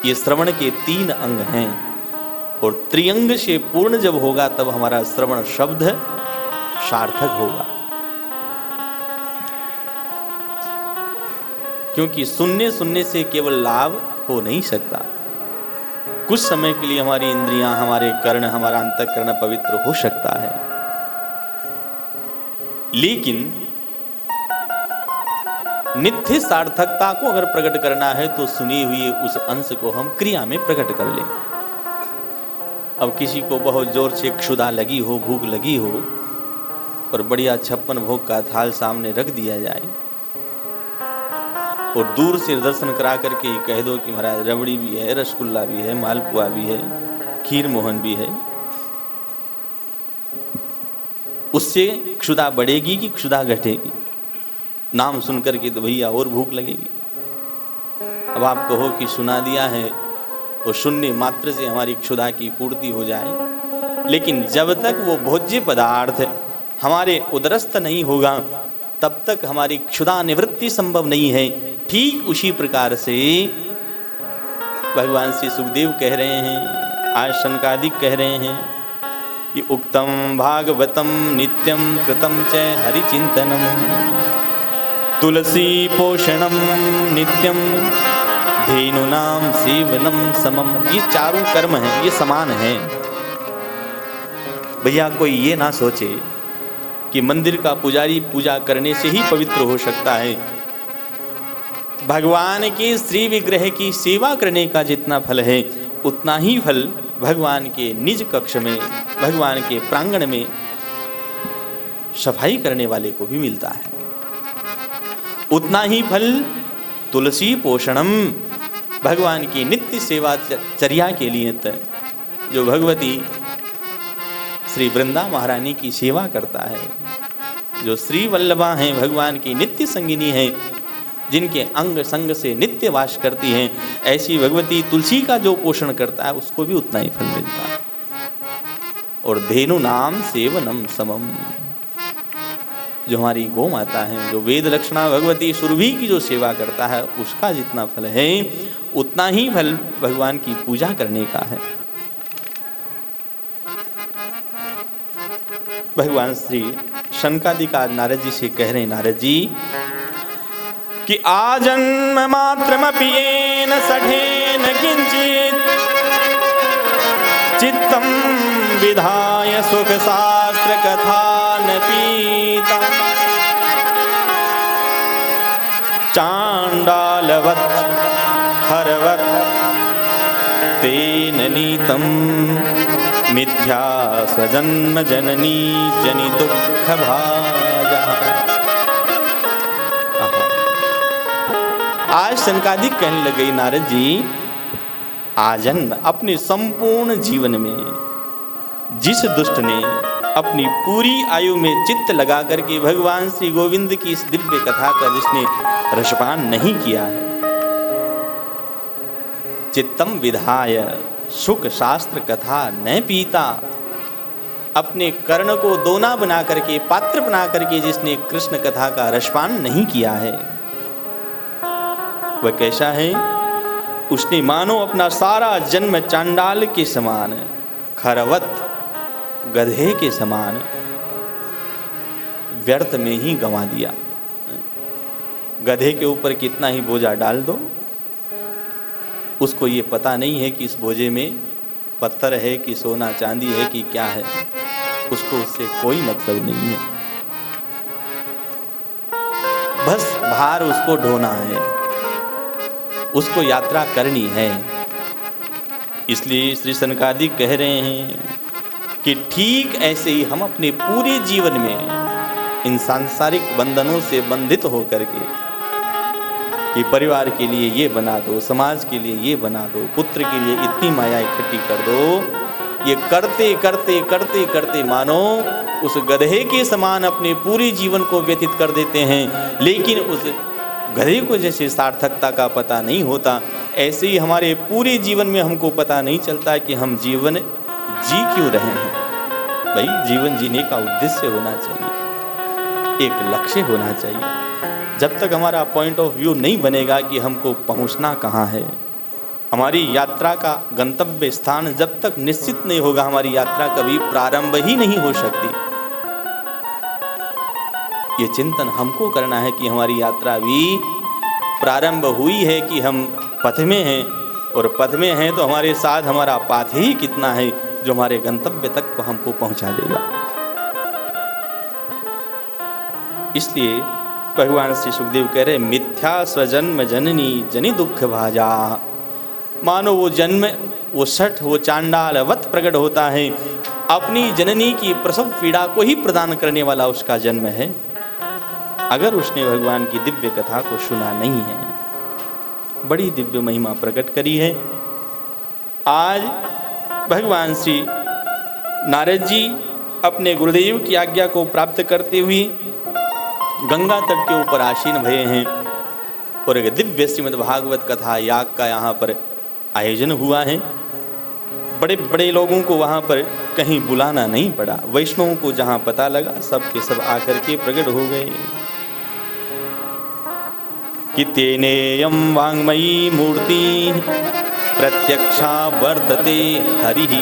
ये श्रवण के 3 अंग हैं, और त्रिअंग से पूर्ण जब होगा तब हमारा श्रवण शब्द सार्थक होगा। क्योंकि सुनने से केवल लाभ हो नहीं सकता। कुछ समय के लिए हमारी इंद्रियां, हमारे कर्ण, हमारा अंतःकरण पवित्र हो सकता है, लेकिन नित्य सार्थकता को अगर प्रकट करना है तो सुनी हुई उस अंश को हम क्रिया में प्रकट कर लें। अब किसी को बहुत जोर से क्षुधा लगी हो, भूख लगी हो, और बढ़िया 56 भोग का थाल सामने रख दिया जाए, और दूर से दर्शन करा करके ही कह दो कि महाराज रबड़ी भी है, रसगुल्ला भी है, मालपुआ भी है, खीर मोहन भी है, उससे क्षुधा बढ़ेगी कि क्षुधा घटेगी? नाम सुन करके तो भैया और भूख लगेगी। अब आप कहो कि सुना दिया है तो शून्य मात्र से हमारी क्षुधा की पूर्ति हो जाए, लेकिन जब तक वो भोज्य पदार्थ हमारे उदरस्थ नहीं होगा तब तक हमारी क्षुधा निवृत्ति संभव नहीं है। ठीक उसी प्रकार से भगवान श्री सुखदेव कह रहे हैं, आज शनकादिक कह रहे हैं कि उक्तम भागवतम नित्यम कृतम च हरिचिंतनम तुलसी पोषणम नित्यम धेनुनाम सेवनम समम। ये चारों कर्म हैं, ये समान हैं। भैया कोई ये ना सोचे कि मंदिर का पुजारी पूजा करने से ही पवित्र हो सकता है। भगवान के श्री विग्रह की सेवा करने का जितना फल है उतना ही फल भगवान के निज कक्ष में, भगवान के प्रांगण में सफाई करने वाले को भी मिलता है। उतना ही फल तुलसी पोषणम, भगवान की नित्य सेवा चर्या के लिए जो भगवती श्री वृंदा महारानी की सेवा करता है, जो श्री वल्लभा हैं, भगवान की नित्य संगिनी है, जिनके अंग संग से नित्य वास करती हैं, ऐसी भगवती तुलसी का जो पोषण करता है उसको भी उतना ही फल मिलता है। और धेनु नाम सेवनम समम, जो हमारी गौ माता है, जो वेद लक्षणा भगवती सुरभि की जो सेवा करता है, उसका जितना फल है उतना ही फल भगवान की पूजा करने का है। भगवान श्री शनकादिक आज नारद जी से कह रहे हैं, नारद जी कि आजन्म मात्रमपि येन सठेन किंचित चित्तम विधाय सुख शास्त्र कथा न पीता चांडालवत् खरवत् तेन नीतम मिथ्या स्वजन्म जननी जनि दुख भाजा। आज शनकादिक कहने लगे, नारद जी आजन्म अपने संपूर्ण जीवन में जिस दुष्ट ने अपनी पूरी आयु में चित्त लगा करके भगवान श्री गोविंद की इस दिव्य कथा का जिसने रसपान नहीं किया है, चित्तम विधाय सुख शास्त्र कथा न पीता, अपने कर्ण को दोना बना करके, पात्र बना करके जिसने कृष्ण कथा का रसपान नहीं किया है, वह कैसा है? उसने मानो अपना सारा जन्म चांडाल के समान, खरवत गधे के समान व्यर्थ में ही गंवा दिया। गधे के ऊपर कितना ही बोझा डाल दो, उसको ये पता नहीं है कि इस बोझे में पत्थर है कि सोना चांदी है कि क्या है, उसको उससे कोई मतलब नहीं है। बस भार उसको ढोना है, उसको यात्रा करनी है। इसलिए श्री शनकादिक कह रहे हैं कि ठीक ऐसे ही हम अपने पूरे जीवन में इन सांसारिक बंधनों से बंधित होकर के कि परिवार के लिए ये बना दो, समाज के लिए ये बना दो, पुत्र के लिए इतनी माया इकट्ठी कर दो, ये करते करते करते करते मानो उस गधे के समान अपने पूरे जीवन को व्यतीत कर देते हैं। लेकिन उस गधे को जैसे सार्थकता का पता नहीं होता, ऐसे ही हमारे पूरे जीवन में हमको पता नहीं चलता कि हम जीवन जी क्यों रहे हैं। भाई जीवन जीने का उद्देश्य होना चाहिए, एक लक्ष्य होना चाहिए। जब तक हमारा पॉइंट ऑफ व्यू नहीं बनेगा कि हमको पहुंचना कहाँ है, हमारी यात्रा का गंतव्य स्थान जब तक निश्चित नहीं होगा, हमारी यात्रा कभी प्रारंभ ही नहीं हो सकती। ये चिंतन हमको करना है कि हमारी यात्रा भी प्रारंभ हुई है कि हम पथ में हैं, और पथ में हैं तो हमारे साथ हमारा पाथ ही कितना है जो हमारे गंतव्य तक को हमको पहुंचा देगा। इसलिए भगवान श्री सुखदेव कह रहे मिथ्या स्वजन्म जननी जनि दुख भाजा। मानो वो जन्म, वो सठ, वो चांडाल वत प्रकट होता है, अपनी जननी की प्रसव पीड़ा को ही प्रदान करने वाला उसका जन्म है, अगर उसने भगवान की दिव्य कथा को सुना नहीं है। बड़ी दिव्य महिमा प्रकट करी है। आज भगवान श्री नारद जी अपने गुरुदेव की आज्ञा को प्राप्त करते हुए गंगा तट के ऊपर आसीन भये हैं, और एक दिव्य श्रीमद् भागवत कथा याग का यहाँ पर आयोजन हुआ है। बड़े बड़े लोगों को वहाँ पर कहीं बुलाना नहीं पड़ा, वैष्णवों को जहाँ पता लगा सब के सब आकर के प्रकट हो गए कि तेनेयं वाङ्मयी मूर्ति प्रत्यक्षा वर्तते हरिः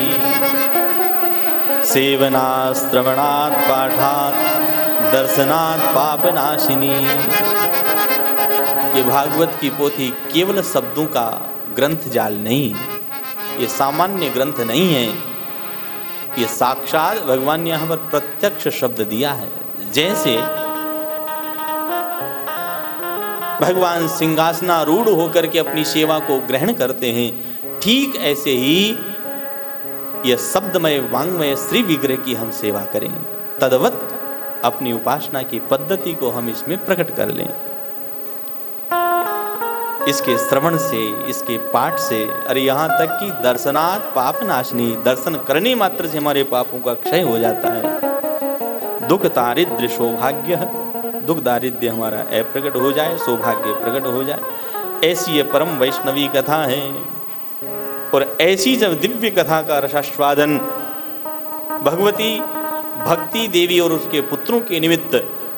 सेवनात् श्रवणात् पाठात् दर्शनात् पापनाशिनी। ये भागवत की पोथी केवल शब्दों का ग्रंथ जाल नहीं, ये सामान्य ग्रंथ नहीं है, ये साक्षात भगवान ने यहाँ पर प्रत्यक्ष शब्द दिया है। जैसे भगवान सिंहासनारूढ़ होकर के अपनी सेवा को ग्रहण करते हैं, ठीक ऐसे ही यह शब्दमय वांग्मय श्री विग्रह की हम सेवा करें, तद्वत अपनी उपासना की पद्धति को हम इसमें प्रकट कर लें। इसके श्रवण से, इसके पाठ से, अरे यहाँ तक कि दर्शनात् पाप नाशनी, दर्शन करने मात्र से हमारे पापों का क्षय हो जाता है। दुख दारिद्र्य सौभाग्य, दुख दारिद्र्य हमारा अप्रकट हो जाए, सौभाग्य प्रकट हो जाए। ऐसी ये परम वैष्णवी कथा है। और ऐसी जब दिव्य कथा का रसास्वादन भगवती भक्ति देवी और उसके पुत्रों के निमित्त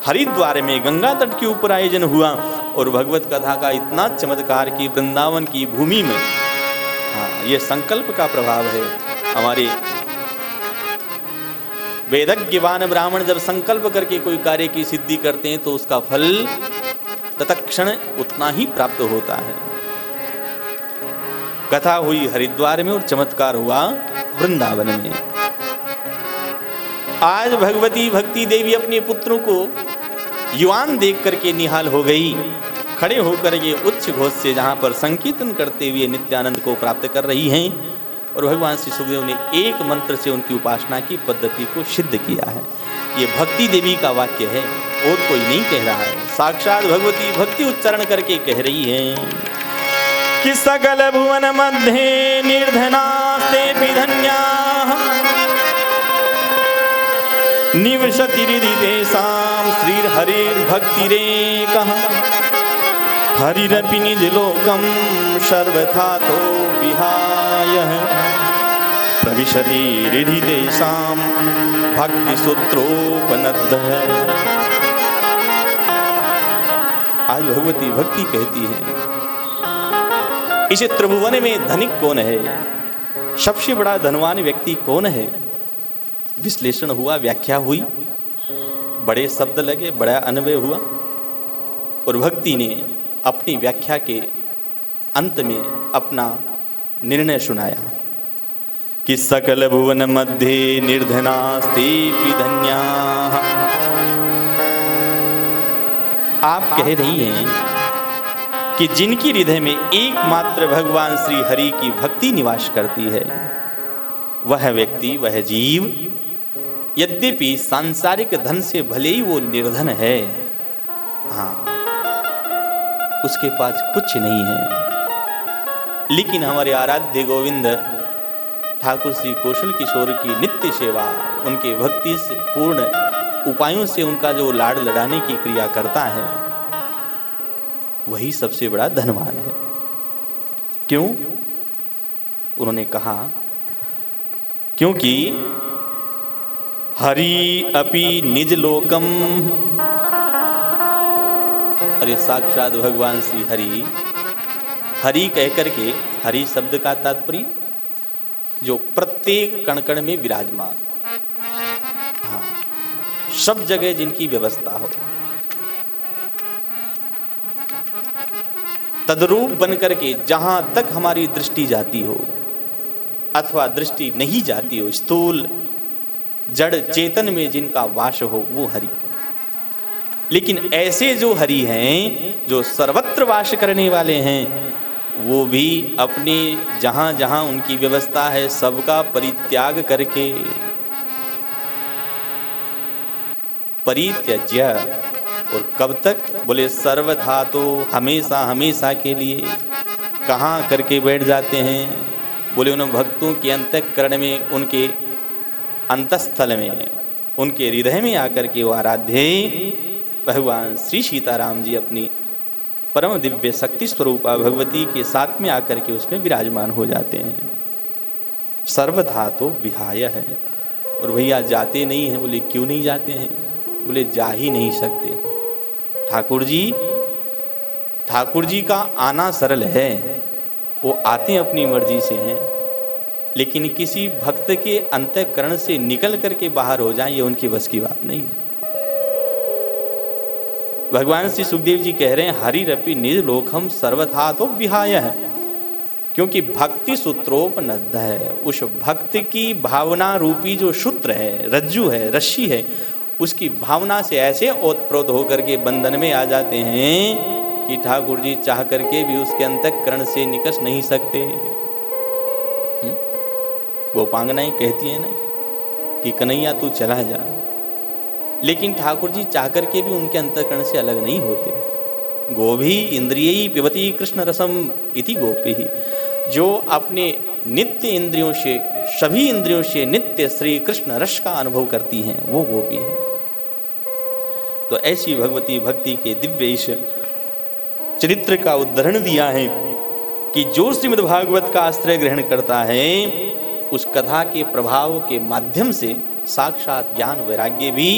हरिद्वार में गंगा तट के ऊपर आयोजन हुआ, और भगवत कथा का इतना चमत्कार की वृंदावन की भूमि में, हाँ, ये संकल्प का प्रभाव है। हमारे वेदज्ञवान ब्राह्मण जब संकल्प करके कोई कार्य की सिद्धि करते हैं तो उसका फल तत्क्षण उतना ही प्राप्त होता है। कथा हुई हरिद्वार में और चमत्कार हुआ वृंदावन में। आज भगवती भक्ति देवी अपने पुत्रों को युवान देख करके निहाल हो गई, खड़े होकर ये उच्च घोष से जहाँ पर संकीर्तन करते हुए नित्यानंद को प्राप्त कर रही हैं, और भगवान श्री सुखदेव ने एक मंत्र से उनकी उपासना की पद्धति को सिद्ध किया है। ये भक्ति देवी का वाक्य है, और कोई नहीं कह रहा है, साक्षात भगवती भक्ति उच्चारण करके कह रही है कि सकल भुवन मध्ये निर्धनास्ते धन्याः निवसति हृदि तेषां श्रीहरिर्भक्तिरेकः हरिरपि निजलोकं सर्वथातो विहाय प्रविशति हृदि तेषां भक्तिसूत्रोपनद्यः। आज भगवती भक्ति कहती है, इस त्रिभुवन में धनिक कौन है, सबसे बड़ा धनवान व्यक्ति कौन है। विश्लेषण हुआ, व्याख्या हुई, बड़े शब्द लगे, बड़ा अन्वय हुआ, और भक्ति ने अपनी व्याख्या के अंत में अपना निर्णय सुनाया कि सकल भुवन मध्ये निर्धनास्तेऽपि धन्याः। आप कह रही हैं कि जिनकी हृदय में एकमात्र भगवान श्री हरि की भक्ति निवास करती है, वह व्यक्ति, वह जीव यद्यपि सांसारिक धन से भले ही वो निर्धन है, हाँ, उसके पास कुछ नहीं है, लेकिन हमारे आराध्य गोविंद ठाकुर श्री कौशल किशोर की नित्य सेवा, उनके भक्ति से पूर्ण उपायों से उनका जो लाड़ लड़ाने की क्रिया करता है, वही सबसे बड़ा धनवान है। क्यों? उन्होंने कहा क्योंकि हरि अपि निज लोकम, अरे साक्षात भगवान श्री हरि, हरि कह करके हरि शब्द का तात्पर्य जो प्रत्येक कण कण में विराजमान, हाँ, सब जगह जिनकी व्यवस्था हो, तद्रूप बनकर के जहां तक हमारी दृष्टि जाती हो अथवा दृष्टि नहीं जाती हो, स्थूल जड़ चेतन में जिनका वास हो, वो हरि। लेकिन ऐसे जो हरि हैं, जो सर्वत्र वास करने वाले हैं, वो भी अपने जहां जहां उनकी व्यवस्था है सबका परित्याग करके, परित्यज्य, और कब तक? बोले सर्वथा, तो हमेशा हमेशा के लिए। कहाँ करके बैठ जाते हैं? बोले उन भक्तों के अंतःकरण में, उनके अंतस्थल में, उनके हृदय में आकर के वो आराध्य भगवान श्री सीताराम जी अपनी परम दिव्य शक्ति स्वरूपा भगवती के साथ में आकर के उसमें विराजमान हो जाते हैं। सर्वथा तो विहाय है। और भैया जाते नहीं हैं। बोले क्यों नहीं जाते हैं? बोले जा ही नहीं सकते। ठाकुर जी का आना सरल है, वो आते अपनी मर्जी से हैं, लेकिन किसी भक्त के अंतःकरण से निकल करके बाहर हो जाए ये उनकी बस की बात नहीं है। भगवान श्री सुखदेव जी कह रहे हैं हरिरपि निज लोकम सर्वथा तो विहाय है, क्योंकि भक्ति सूत्रोपनद्ध है। उस भक्त की भावना रूपी जो सूत्र है, रज्जु है, रस्सी है, उसकी भावना से ऐसे ओतप्रोत होकर के बंधन में आ जाते हैं कि ठाकुर जी चाह करके भी उसके अंतःकरण से निकस नहीं सकते। गोपांगनाएं कहती है ना कि कन्हैया तू चला जा, लेकिन ठाकुर जी चाह करके भी उनके अंतःकरण से अलग नहीं होते। गोभी इंद्रियई पिबती कृष्ण रसम इति गोपी, जो अपने नित्य इंद्रियों से, सभी इंद्रियों से नित्य श्री कृष्ण रस का अनुभव करती हैं, वो गोपी है। तो ऐसी भगवती भक्ति के दिव्य इस चरित्र का उदाहरण दिया है कि जो श्रीमद् भागवत का आश्रय ग्रहण करता है, उस कथा के प्रभाव के माध्यम से साक्षात ज्ञान वैराग्य भी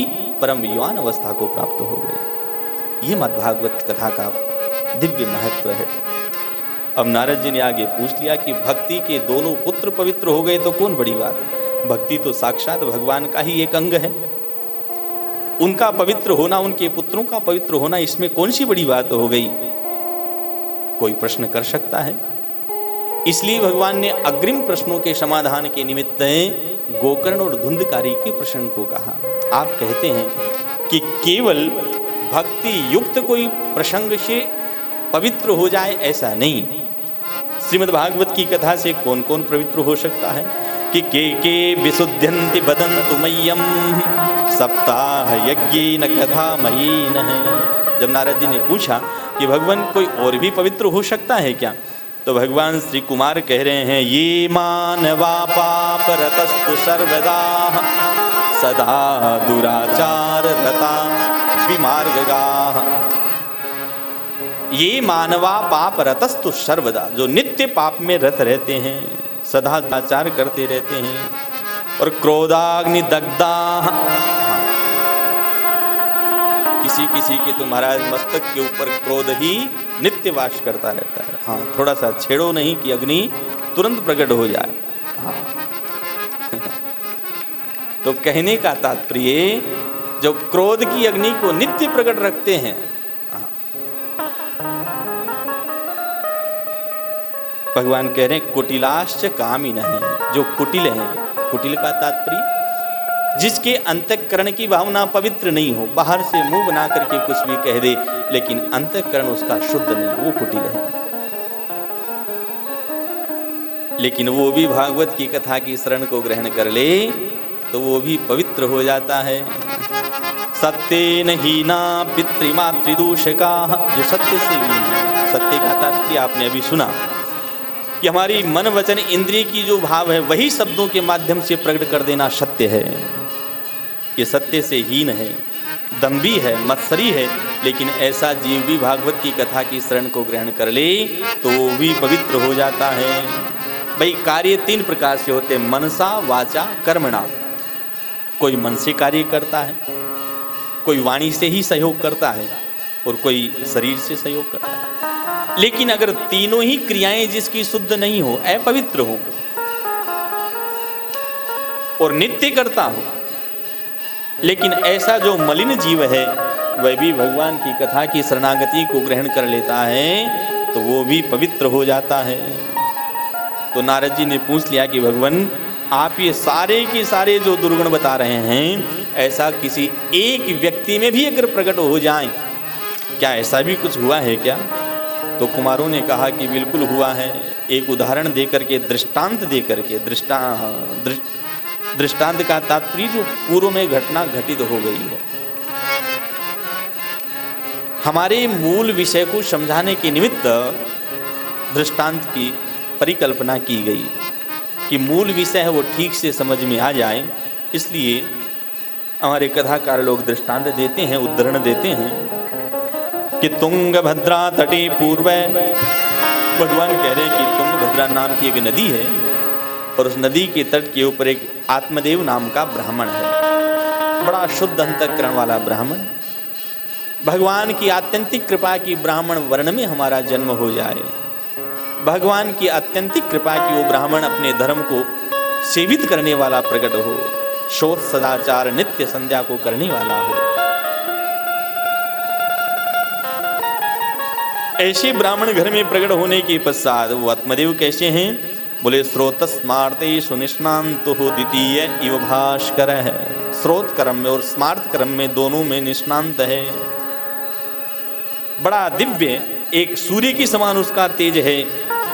परम युवान अवस्था को प्राप्त हो गए। ये मद्भागवत कथा का दिव्य महत्व है। अब नारद जी ने आगे पूछ लिया कि भक्ति के दोनों पुत्र पवित्र हो गए तो कौन बड़ी बात है? भक्ति तो साक्षात भगवान का ही एक अंग है, उनका पवित्र होना, उनके पुत्रों का पवित्र होना, इसमें कौन सी बड़ी बात हो गई? कोई प्रश्न कर सकता है। इसलिए भगवान ने अग्रिम प्रश्नों के समाधान के निमित्त गोकर्ण और धुंधकारी के प्रश्न को कहा। आप कहते हैं कि केवल भक्ति युक्त कोई प्रसंग से पवित्र हो जाए, ऐसा नहीं। श्रीमद् भागवत की कथा से कौन कौन पवित्र हो सकता है? कि के विशुद्ध्यन्ति बदन्तु मह्यम सप्ताह यज्ञेन कथा महीन है। जब नारद जी ने पूछा कि भगवान कोई और भी पवित्र हो सकता है क्या, तो भगवान श्री कुमार कह रहे हैं ये मानवा पाप रतस्तु सर्वदा सदा दुराचार रता विमार्गगा। ये मानवा पाप रतस्तु सर्वदा, जो नित्य पाप में रत रहते हैं, सदा दुराचार करते रहते हैं, और क्रोधाग्नि दग्धा, किसी किसी के तो महाराज मस्तक के ऊपर क्रोध ही नित्य वास करता रहता है। हाँ, थोड़ा सा छेड़ो नहीं कि अग्नि तुरंत प्रकट हो जाए। हाँ। तो कहने का तात्पर्य, जो क्रोध की अग्नि को नित्य प्रकट रखते हैं, भगवान कह रहे हैं कुटिलाश्च कामिन है, जो कुटिल हैं। कुटिल का तात्पर्य जिसके अंतःकरण की भावना पवित्र नहीं हो, बाहर से मुंह बना करके कुछ भी कह दे, लेकिन अंतःकरण उसका शुद्ध नहीं, वो कुटिल है। लेकिन वो भी भागवत की कथा की शरण को ग्रहण कर ले तो वो भी पवित्र हो जाता है। सत्येन हीना पितृमातृदूषका, जो सत्य से हीन है। सत्य का तात्पर्य आपने अभी सुना कि हमारी मन वचन इंद्रिय की जो भाव है वही शब्दों के माध्यम से प्रकट कर देना सत्य है। ये सत्य से हीन है, दम्भी है, मत्सरी है, लेकिन ऐसा जीव भी भागवत की कथा की शरण को ग्रहण कर ले तो वो भी पवित्र हो जाता है। भाई कार्य तीन प्रकार से होते हैं, मनसा वाचा कर्मणा। कोई मन से कार्य करता है, कोई वाणी से ही सहयोग करता है, और कोई शरीर से सहयोग करता है। लेकिन अगर तीनों ही क्रियाएं जिसकी शुद्ध नहीं हो, अपवित्र हो और नित्य करता हो, लेकिन ऐसा जो मलिन जीव है वह भी भगवान की कथा की शरणागति को ग्रहण कर लेता है तो वो भी पवित्र हो जाता है। तो नारद जी ने पूछ लिया कि भगवान आप ये सारे के सारे जो दुर्गुण बता रहे हैं, ऐसा किसी एक व्यक्ति में भी अगर प्रकट हो जाए, क्या ऐसा भी कुछ हुआ है क्या? तो कुमारों ने कहा कि बिल्कुल हुआ है। एक उदाहरण दे करके, दृष्टांत दे करके, दृष्टांत का तात्पर्य जो पूर्व में घटना घटित हो गई है। हमारे मूल विषय को समझाने के निमित्त दृष्टांत की परिकल्पना की गई कि मूल विषय है वो ठीक से समझ में आ जाए, इसलिए हमारे कथाकार लोग दृष्टांत देते हैं, उदाहरण देते हैं कि तुंगभद्रा तटे पूर्व, भगवान कह रहे हैं कि तुंगभद्रा नाम की एक नदी है और उस नदी के तट के ऊपर एक आत्मदेव नाम का ब्राह्मण है, बड़ा शुद्ध अंतःकरण वाला ब्राह्मण। भगवान की आत्यंतिक कृपा की ब्राह्मण वर्ण में हमारा जन्म हो जाए, भगवान की आत्यंतिक कृपा की वो ब्राह्मण अपने धर्म को सेवित करने वाला प्रकट हो, शोध सदाचार नित्य संध्या को करने वाला हो। ऐसे ब्राह्मण घर में प्रकट होने के पश्चात वो आत्मदेव कैसे हैं? बोले स्रोतस्मार्ते सुनिष्णांत हो द्वितीय इव भास्कर है। स्रोत कर्म में और स्मार्त कर्म में दोनों में निष्णांत है, बड़ा दिव्य, एक सूर्य की समान उसका तेज है।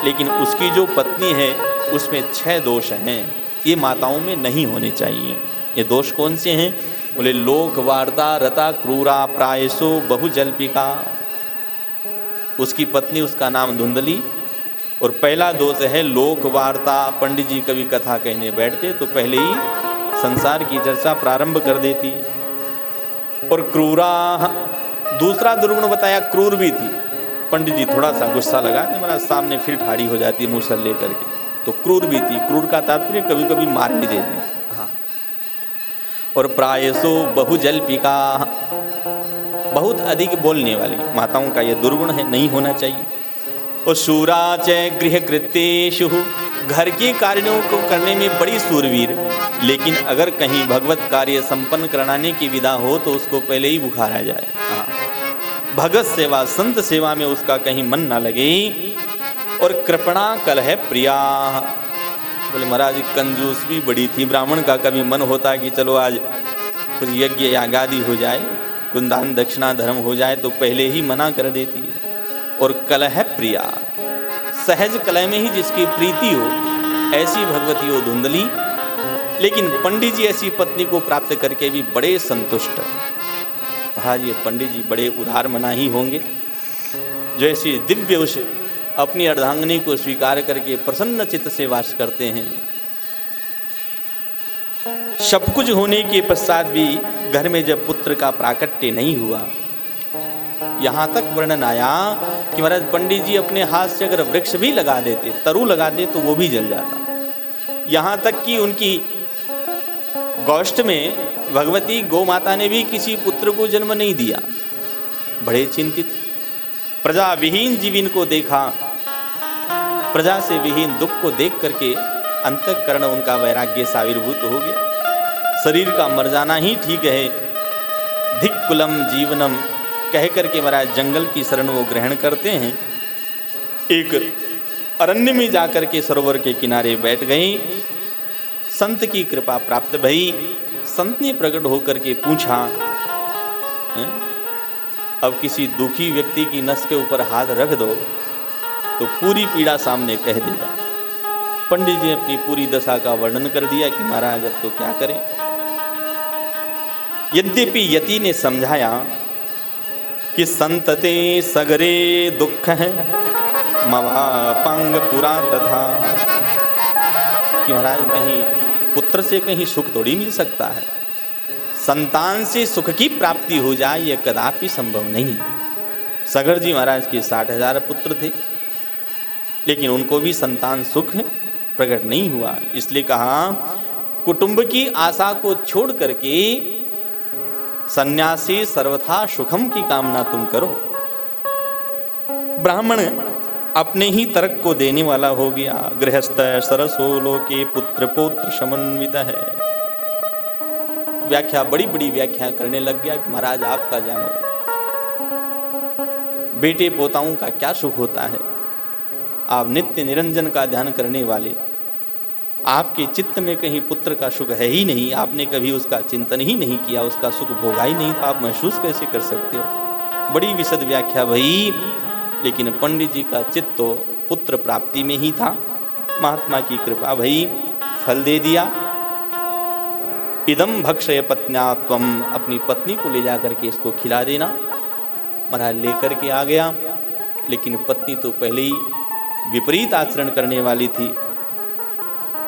लेकिन उसकी जो पत्नी है उसमें 6 दोष हैं, ये माताओं में नहीं होने चाहिए। ये दोष कौन से हैं? बोले लोक वार्ता रता क्रूरा प्रायसो बहुजल्पिका। उसकी पत्नी, उसका नाम धुंधली। और पहला दोष है लोक वार्ता। पंडित जी कभी कथा कहने बैठते तो पहले ही संसार की चर्चा प्रारंभ कर देती। और क्रूरा, दूसरा दुर्गुण बताया क्रूर भी थी। पंडित जी थोड़ा सा गुस्सा लगा कि मेरा सामने फिर ठाड़ी हो जाती है मूसल लेकर के, तो क्रूर भी थी। क्रूर का तात्पर्य कभी कभी मार भी देती थी। हाँ। और प्रायसो बहुजल्पिका, बहुत अधिक बोलने वाली माताओं का यह दुर्गुण है, नहीं होना चाहिए। और शूरा च गृह कृत्येषु, घर के कार्यों को करने में बड़ी सूरवीर, लेकिन अगर कहीं भगवत कार्य संपन्न कराने की विधा हो तो उसको पहले ही बुखार आ जाए। हाँ। भगत सेवा, संत सेवा में उसका कहीं मन ना लगे। और कृपणा कलह प्रिया, बोले महाराज कंजूस भी बड़ी थी। ब्राह्मण का कभी मन होता कि चलो आज कुछ यज्ञ यागादि हो जाए, कुछ दान दक्षिणा धर्म हो जाए, तो पहले ही मना कर देती है। और कलह प्रिया, सहज कलह में ही जिसकी प्रीति हो, ऐसी भगवती हो धुंधली। लेकिन पंडित जी ऐसी पत्नी को प्राप्त करके भी बड़े संतुष्ट हैं। महाराज ये पंडित जी बड़े उदार मना ही होंगे, जो ऐसी दिव्य उस अपनी अर्धांगिनी को स्वीकार करके प्रसन्न चित्त से वास करते हैं। सब कुछ होने के पश्चात भी घर में जब पुत्र का प्राकट्य नहीं हुआ, यहाँ तक वर्णन आया कि महाराज पंडित जी अपने हाथ से अगर वृक्ष भी लगा देते, तरु लगा दे, तो वो भी जल जाता। यहाँ तक कि उनकी गोष्ठ में भगवती गौ माता ने भी किसी पुत्र को जन्म नहीं दिया। बड़े चिंतित, प्रजा विहीन जीवन को देखा, प्रजा से विहीन दुख को देख करके अंतःकरण उनका वैराग्य साविर्भूत हो गया। शरीर का मर जाना ही ठीक है, धिक्कुलम जीवनम कह करके महाराज जंगल की शरण वो ग्रहण करते हैं। एक अरण्य में जाकर के सरोवर के किनारे बैठ गए। संत की कृपा प्राप्त भई। संत ने प्रकट होकर के पूछा, अब किसी दुखी व्यक्ति की नस के ऊपर हाथ रख दो तो पूरी पीड़ा सामने कह देगा। पंडित जी ने अपनी पूरी दशा का वर्णन कर दिया कि महाराज अब तो क्या करें। यद्यपि यति ने समझाया कि संतते सगरे दुख है मवापांग पुरा तथा, कि महाराज कहीं पुत्र से कहीं सुख थोड़ी मिल सकता है, संतान से सुख की प्राप्ति हो जाए यह कदापि संभव नहीं। सगर जी महाराज के 60,000 पुत्र थे, लेकिन उनको भी संतान सुख प्रकट नहीं हुआ। इसलिए कहा कुटुंब की आशा को छोड़ करके सन्यासी सर्वथा सुखम की कामना तुम करो। ब्राह्मण अपने ही तर्क को देने वाला हो गया। गृहस्थ सरसो लोके पुत्र पौत्र समन्वित है। व्याख्या बड़ी बड़ी व्याख्या करने लग गया कि महाराज आपका जानो, बेटे पोताओं का क्या सुख होता है। आप नित्य निरंजन का ध्यान करने वाले, आपके चित्त में कहीं पुत्र का सुख है ही नहीं, आपने कभी उसका चिंतन ही नहीं किया, उसका सुख भोगा ही नहीं, तो आप महसूस कैसे कर सकते हो। बड़ी विशद व्याख्या भई, लेकिन पंडित जी का चित्त तो पुत्र प्राप्ति में ही था। महात्मा की कृपा भई, फल दे दिया। इदम भक्षय पत्न्या त्वम, अपनी पत्नी को ले जा करके इसको खिला देना। महाराज लेकर के आ गया, लेकिन पत्नी तो पहले ही विपरीत आचरण करने वाली थी।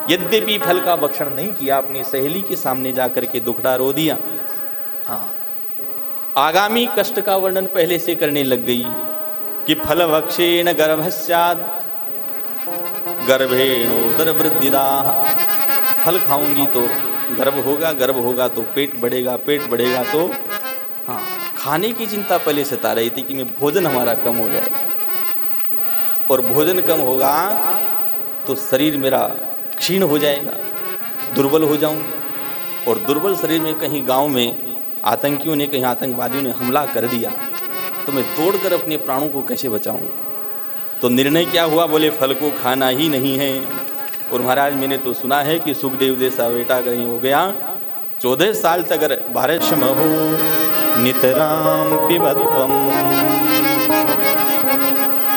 यद्यपि फल का भक्षण नहीं किया, अपनी सहेली के सामने जाकर के दुखड़ा रो दिया। हाँ, आगामी कष्ट का वर्णन पहले से करने लग गई कि फल भक्षेण गर्भस्याद गर्भेणोदर वृद्धिदा। फल खाऊंगी तो गर्भ होगा, गर्भ होगा तो पेट बढ़ेगा, पेट बढ़ेगा तो हाँ, खाने की चिंता पहले सता रही थी कि मैं भोजन हमारा कम हो जाएगा, और भोजन कम होगा तो शरीर मेरा क्षीण हो जाएगा, दुर्बल हो जाऊंगी, और दुर्बल शरीर में कहीं गांव में आतंकियों ने, कहीं आतंकवादियों ने हमला कर दिया तो मैं दौड़कर अपने प्राणों को कैसे बचाऊं। तो निर्णय क्या हुआ, बोले फल को खाना ही नहीं है। और महाराज मैंने तो सुना है कि सुखदेव जैसा बेटा कहीं हो गया, 14 साल तक अगर भारत हो नितराम पिबत्वम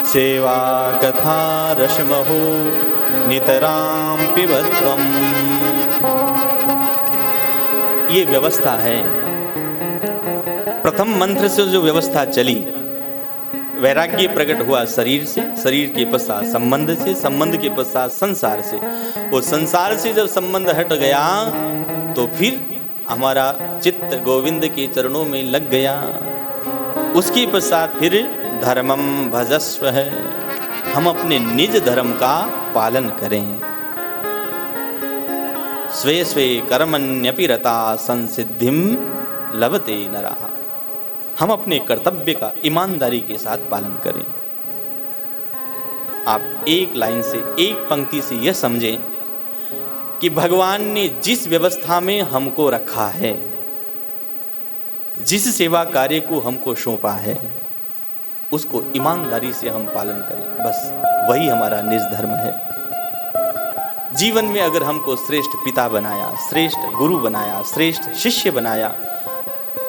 सेवा कथा रश्महो नितराम पिबत्वम। ये व्यवस्था है। प्रथम मंत्र से जो व्यवस्था चली, वैराग्य प्रकट हुआ शरीर से, शरीर के पश्चात संबंध से, संबंध के पश्चात संसार से, और संसार से जब संबंध हट गया तो फिर हमारा चित्त गोविंद के चरणों में लग गया। उसके पश्चात फिर धर्मम भजस्व है, हम अपने निज धर्म का पालन करें। स्वे स्वे कर्मण्यपि रता संसिद्धिम लभते नरः, हम अपने कर्तव्य का ईमानदारी के साथ पालन करें। आप एक लाइन से, एक पंक्ति से यह समझें कि भगवान ने जिस व्यवस्था में हमको रखा है, जिस सेवा कार्य को हमको सौंपा है, उसको ईमानदारी से हम पालन करें, बस वही हमारा निज धर्म है। जीवन में अगर हमको श्रेष्ठ पिता बनाया, श्रेष्ठ गुरु बनाया, श्रेष्ठ शिष्य बनाया,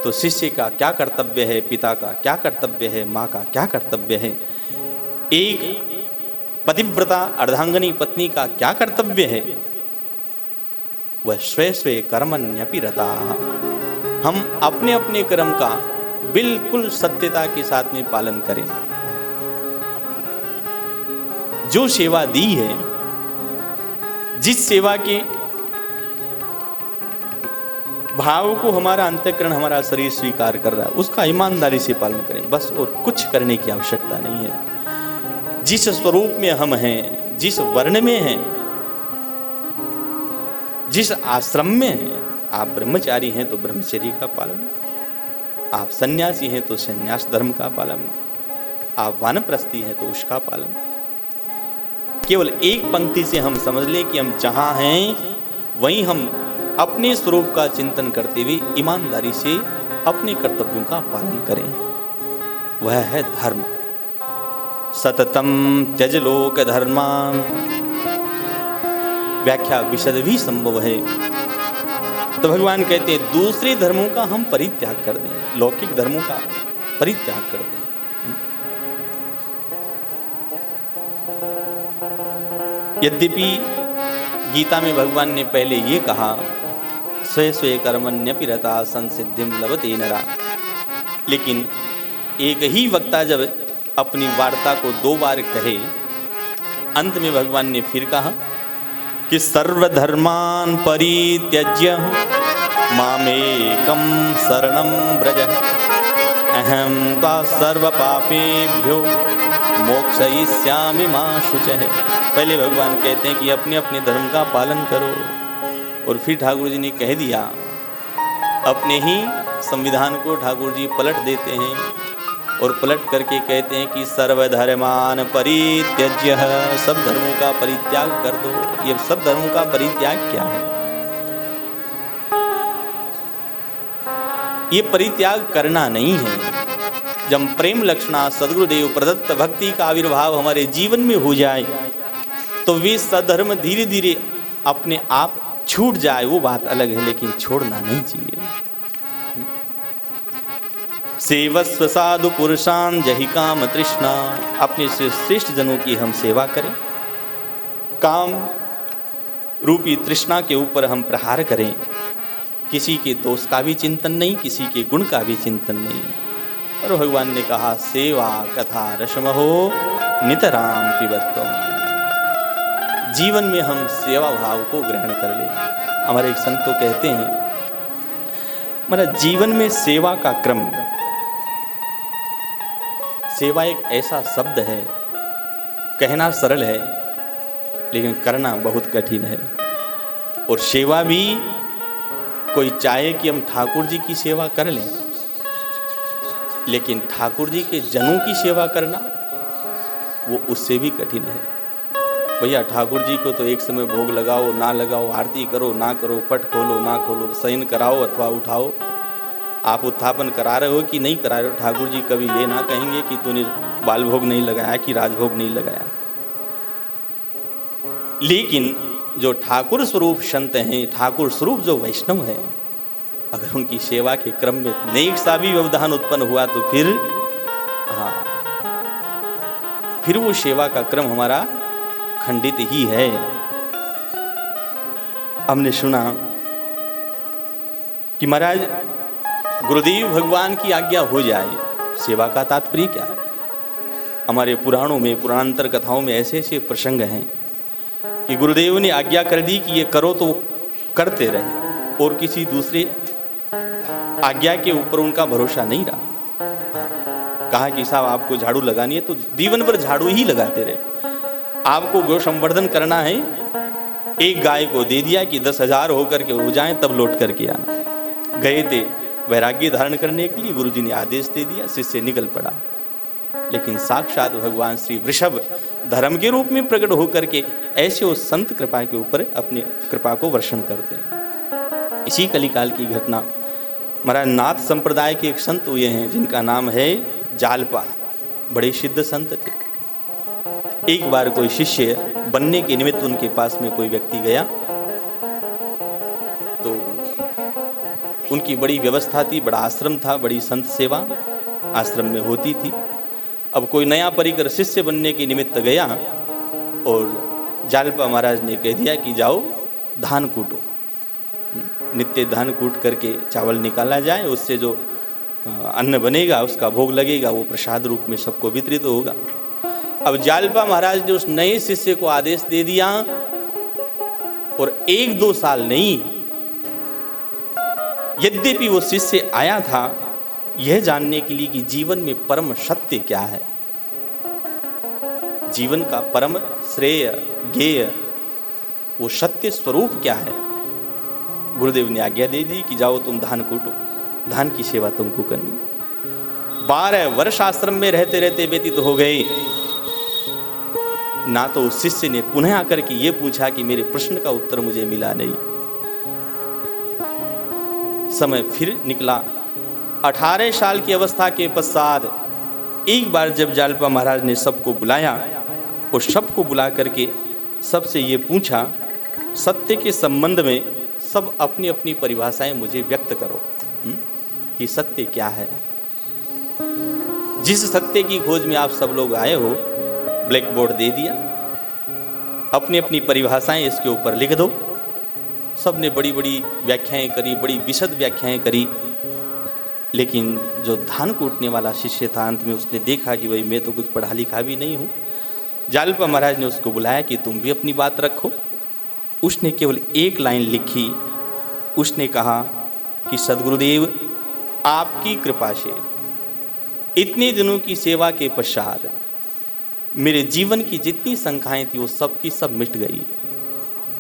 तो शिष्य का क्या कर्तव्य है, पिता का क्या कर्तव्य है, माँ का क्या कर्तव्य है, एक पतिव्रता अर्धांगिनी पत्नी का क्या कर्तव्य है, वह स्वे स्वे कर्मण्यपि रता। हम अपने अपने कर्म का बिल्कुल सत्यता के साथ में पालन करें। जो सेवा दी है, जिस सेवा के भाव को हमारा अंतःकरण, हमारा शरीर स्वीकार कर रहा है, उसका ईमानदारी से पालन करें, बस और कुछ करने की आवश्यकता नहीं है। जिस स्वरूप में हम हैं, जिस वर्ण में हैं, जिस आश्रम में हैं, आप ब्रह्मचारी हैं तो ब्रह्मचर्य का पालन, आप सन्यासी हैं तो सन्यास धर्म का पालन, आप वानप्रस्थी हैं तो उसका पालन। केवल एक पंक्ति से हम समझ लें कि हम जहाँ हैं वहीं हम अपने स्वरूप का चिंतन करते हुए ईमानदारी से अपने कर्तव्यों का पालन करें, वह है धर्म। सततम त्यज लोक धर्मान, व्याख्या विशद भी संभव है। तो भगवान कहते हैं दूसरे धर्मों का हम परित्याग कर दें, लौकिक धर्मों का परित्याग कर दें। यद्यपि गीता में भगवान ने पहले ये कहा स्वे स्वे कर्मण्यपि रता संसिद्धिम लभते नरा, लेकिन एक ही वक्ता जब अपनी वार्ता को 2 बार कहे, अंत में भगवान ने फिर कहा कि सर्वधर्मान परित्यज्य मामेकं शरणं व्रज अहं त्वा सर्वपापेभ्यो मोक्षयिष्यामि मा शुचः। पहले भगवान कहते हैं कि अपने अपने धर्म का पालन करो, और फिर ठाकुर जी ने कह दिया, अपने ही संविधान को ठाकुर जी पलट देते हैं और पलट करके कहते हैं कि सर्वधर्मान परित्यज्य, सब धर्मों का परित्याग कर दो। ये सब धर्मों का परित्याग क्या है? ये परित्याग करना नहीं है। जब प्रेम लक्षणा सद्गुरुदेव प्रदत्त भक्ति का आविर्भाव हमारे जीवन में हो जाए तो वे सधर्म धीरे धीरे अपने आप छूट जाए, वो बात अलग है, लेकिन छोड़ना नहीं चाहिए। सेवस्व साधु पुरुषान जहि काम तृष्णा, अपने से श्रेष्ठ जनों की हम सेवा करें, काम रूपी तृष्णा के ऊपर हम प्रहार करें, किसी के दोष का भी चिंतन नहीं, किसी के गुण का भी चिंतन नहीं। और भगवान ने कहा सेवा कथा रसमहो नितराम पिबत्वम, जीवन में हम सेवा भाव को ग्रहण कर ले। हमारे एक संत तो कहते हैं, हमारा जीवन में सेवा का क्रम, सेवा एक ऐसा शब्द है, कहना सरल है लेकिन करना बहुत कठिन है। और सेवा भी कोई चाहे कि हम ठाकुर जी की सेवा कर लें, लेकिन ठाकुर जी के जनों की सेवा करना वो उससे भी कठिन है। भैया ठाकुर जी को तो एक समय भोग लगाओ ना लगाओ, आरती करो ना करो, पट खोलो ना खोलो, शयन कराओ अथवा उठाओ, आप उत्थापन करा रहे हो कि नहीं करा रहे हो, ठाकुर जी कभी ये ना कहेंगे कि तूने बाल भोग नहीं लगाया कि राजभोग नहीं लगाया। लेकिन जो ठाकुर स्वरूप संत हैं, ठाकुर स्वरूप जो वैष्णव हैं, अगर उनकी सेवा के क्रम में नेक सा भी व्यवधान उत्पन्न हुआ तो फिर वो सेवा का क्रम हमारा खंडित ही है। हमने सुना कि महाराज गुरुदेव भगवान की आज्ञा हो जाए, सेवा का तात्पर्य क्या? हमारे पुराणों में, पुराणांतर कथाओं में ऐसे ऐसे प्रसंग हैं कि गुरुदेव ने आज्ञा कर दी कि ये करो तो करते रहे, और किसी दूसरे आज्ञा के ऊपर उनका भरोसा नहीं रहा। कहा कि साहब आपको झाड़ू लगानी है तो जीवन भर झाड़ू ही लगाते रहे। आपको गौ संवर्धन करना है, एक गाय को दे दिया कि 10,000 होकर के हो जाए तब लौट करके आना। गए थे वैराग्य धारण करने के लिए, गुरुजी ने आदेश दे दिया, शिष्य निकल पड़ा। लेकिन साक्षात भगवान श्री वृषभ धर्म के रूप में प्रकट होकर के ऐसे उस संत कृपा के ऊपर अपनी कृपा को वर्षण करते हैं। इसी कलिकाल की घटना, महाराज नाथ संप्रदाय के एक संत हुए हैं जिनका नाम है जालपा, बड़े सिद्ध संत थे। एक बार कोई शिष्य बनने के निमित्त उनके पास में कोई व्यक्ति गया तो उनकी बड़ी व्यवस्था थी, बड़ा आश्रम था, बड़ी संत सेवा आश्रम में होती थी। अब कोई नया परिकर शिष्य बनने के निमित्त गया और जालपा महाराज ने कह दिया कि जाओ धान कूटो, नित्य धान कूट करके चावल निकाला जाए, उससे जो अन्न बनेगा उसका भोग लगेगा, वो प्रसाद रूप में सबको वितरित होगा। अब जालपा महाराज ने उस नए शिष्य को आदेश दे दिया और 1-2 साल नहीं, यद्यपि वो शिष्य आया था यह जानने के लिए कि जीवन में परम सत्य क्या है, जीवन का परम श्रेय ज्ञेय वो सत्य स्वरूप क्या है। गुरुदेव ने आज्ञा दे दी कि जाओ तुम धान कूटो, धान की सेवा तुमको करनी। 12 वर्ष आश्रम में रहते रहते व्यतीत हो गए। ना तो उस शिष्य ने पुनः आकर के ये पूछा कि मेरे प्रश्न का उत्तर मुझे मिला नहीं। समय फिर निकला। 18 साल की अवस्था के पश्चात एक बार जब जालपा महाराज ने सबको बुलाया और सबको बुला करके सबसे ये पूछा, सत्य के संबंध में सब अपनी अपनी परिभाषाएं मुझे व्यक्त करो कि सत्य क्या है। जिस सत्य की खोज में आप सब लोग आए हो, ब्लैक बोर्ड दे दिया, अपनी अपनी परिभाषाएं इसके ऊपर लिख दो। सब ने बड़ी बड़ी व्याख्याएं करी, बड़ी विशद व्याख्याएं करी। लेकिन जो धान कूटने वाला शिष्य था, अंत में उसने देखा कि भाई मैं तो कुछ पढ़ा लिखा भी नहीं हूँ। जालपा महाराज ने उसको बुलाया कि तुम भी अपनी बात रखो। उसने केवल एक लाइन लिखी। उसने कहा कि सद्गुरुदेव आपकी कृपा से इतने दिनों की सेवा के पश्चात मेरे जीवन की जितनी शंकाएं थी वो सब की सब मिट गई,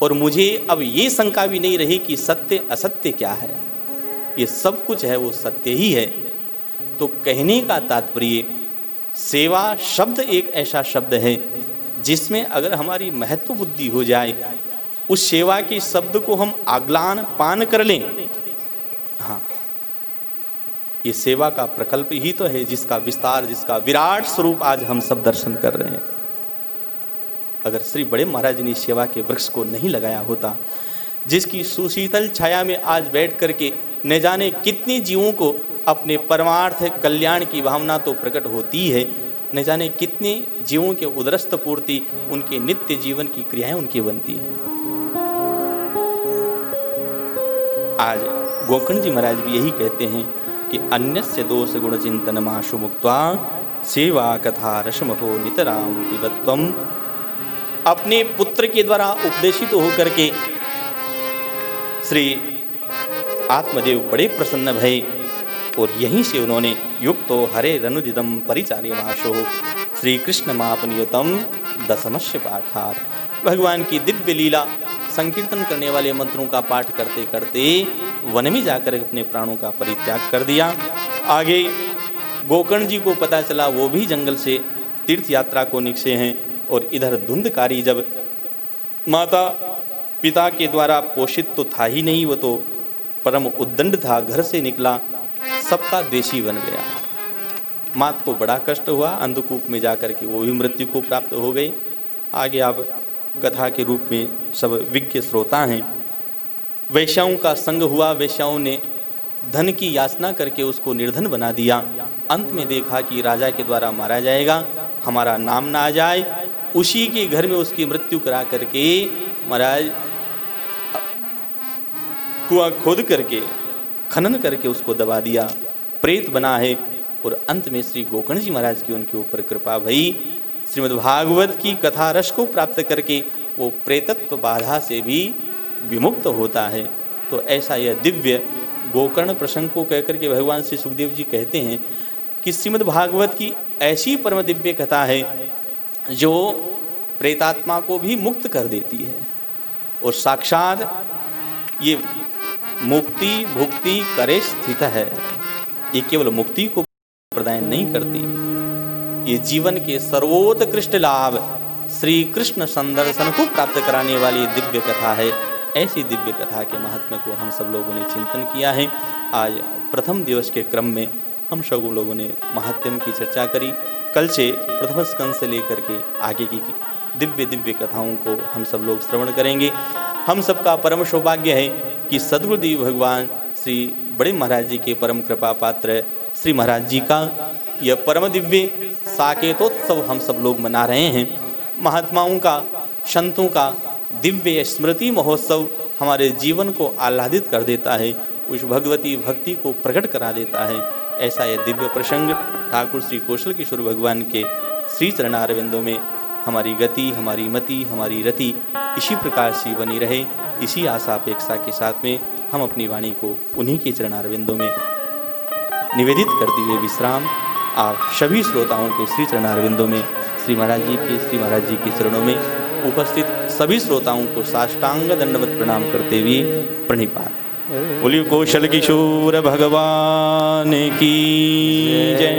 और मुझे अब ये शंका भी नहीं रही कि सत्य असत्य क्या है। ये सब कुछ है वो सत्य ही है। तो कहने का तात्पर्य सेवा शब्द एक ऐसा शब्द है जिसमें अगर हमारी महत्व बुद्धि हो जाए, उस सेवा के शब्द को हम आग्लान पान कर लें, हाँ, ये सेवा का प्रकल्प ही तो है जिसका विस्तार, जिसका विराट स्वरूप आज हम सब दर्शन कर रहे हैं। अगर श्री बड़े महाराज ने सेवा के वृक्ष को नहीं लगाया होता, जिसकी सुशीतल छाया में आज बैठ करके न जाने कितने जीवों को अपने परमार्थ कल्याण की भावना तो प्रकट होती है, न जाने कितने जीवों के उदरस्त पूर्ति, उनके नित्य जीवन की क्रियाएं उनकी बनती हैं। आज गोकर्ण जी महाराज भी यही कहते हैं कि अन्यस्य दोष गुण चिंतन माशु मुक्त्वा सेवा कथा रसमहो नितराम पिबत्वम। अपने पुत्र के द्वारा उपदेशित होकर के श्री आत्मदेव बड़े प्रसन्न भये और यहीं से उन्होंने युक्तो हरे रनुदिदम परिचार्यमाशो श्री कृष्ण मापनियतम दशमस्य पाठार। भगवान की दिव्य लीला संकीर्तन करने वाले मंत्रों का पाठ करते करते वन में जाकर अपने प्राणों का परित्याग कर दिया। आगे गोकर्ण जी को पता चला, वो भी जंगल से तीर्थ यात्रा को निकले हैं और इधर धुंधकारी जब माता पिता के द्वारा पोषित तो था ही नहीं, वो तो परम उद्दंड था, घर से निकला सबका देशी बन गया। मात को बड़ा कष्ट हुआ, अंधकूप में जाकर के वो भी मृत्यु को प्राप्त हो गई। आगे आप कथा के रूप में सब विज्ञ श्रोता हैं। वैश्याओं का संग हुआ, वैश्याओं ने धन की याचना करके उसको निर्धन बना दिया। अंत में देखा कि राजा के द्वारा मारा जाएगा, हमारा नाम ना आ जाए, उसी के घर में उसकी मृत्यु करा करके महाराज कुआं खोद करके खनन करके उसको दबा दिया, प्रेत बना है। और अंत में श्री गोकर्ण जी महाराज की उनके ऊपर कृपा भई, श्रीमद् भागवत की कथा रस को प्राप्त करके वो प्रेतत्व बाधा से भी विमुक्त होता है। तो ऐसा यह दिव्य गोकर्ण प्रसंग को कहकर के भगवान श्री सुखदेव जी कहते हैं कि श्रीमद् भागवत की ऐसी परम दिव्य कथा है जो प्रेतात्मा को भी मुक्त कर देती है और साक्षात ये मुक्ति भुक्ति करे स्थित है। ये केवल मुक्ति को प्रदान नहीं करती, ये जीवन के सर्वोत्कृष्ट लाभ श्री कृष्ण संदर्शन को प्राप्त कराने वाली दिव्य कथा है। ऐसी दिव्य कथा के महात्म्य को हम सब लोगों ने चिंतन किया है। आज प्रथम दिवस के क्रम में हम सब लोगों ने महात्म्य की चर्चा करी। कल से प्रथम स्कंद से लेकर के आगे की दिव्य दिव्य कथाओं को हम सब लोग श्रवण करेंगे। हम सबका परम सौभाग्य है कि सद्गुरुदेव भगवान श्री बड़े महाराज जी के परम कृपा पात्र श्री महाराज जी का यह परम दिव्य साकेतोत्सव हम सब लोग मना रहे हैं। महात्माओं का, संतों का दिव्य स्मृति महोत्सव हमारे जीवन को आह्लादित कर देता है, उस भगवती भक्ति को प्रकट करा देता है। ऐसा यह दिव्य प्रसंग ठाकुर श्री कौशल किशोर भगवान के श्री चरणारविंदों में हमारी गति, हमारी मति, हमारी रति इसी प्रकार से बनी रहे। इसी आशा अपेक्षा के साथ में हम अपनी वाणी को उन्हीं के चरणारविंदों में निवेदित करते हुए विश्राम आप सभी श्रोताओं के श्री चरणारविंदों में श्री महाराज जी के चरणों में उपस्थित सभी श्रोताओं को साष्टांग दंडवत प्रणाम करते हुए प्रणिपात। बोलिए कौशल किशोर भगवान की जय।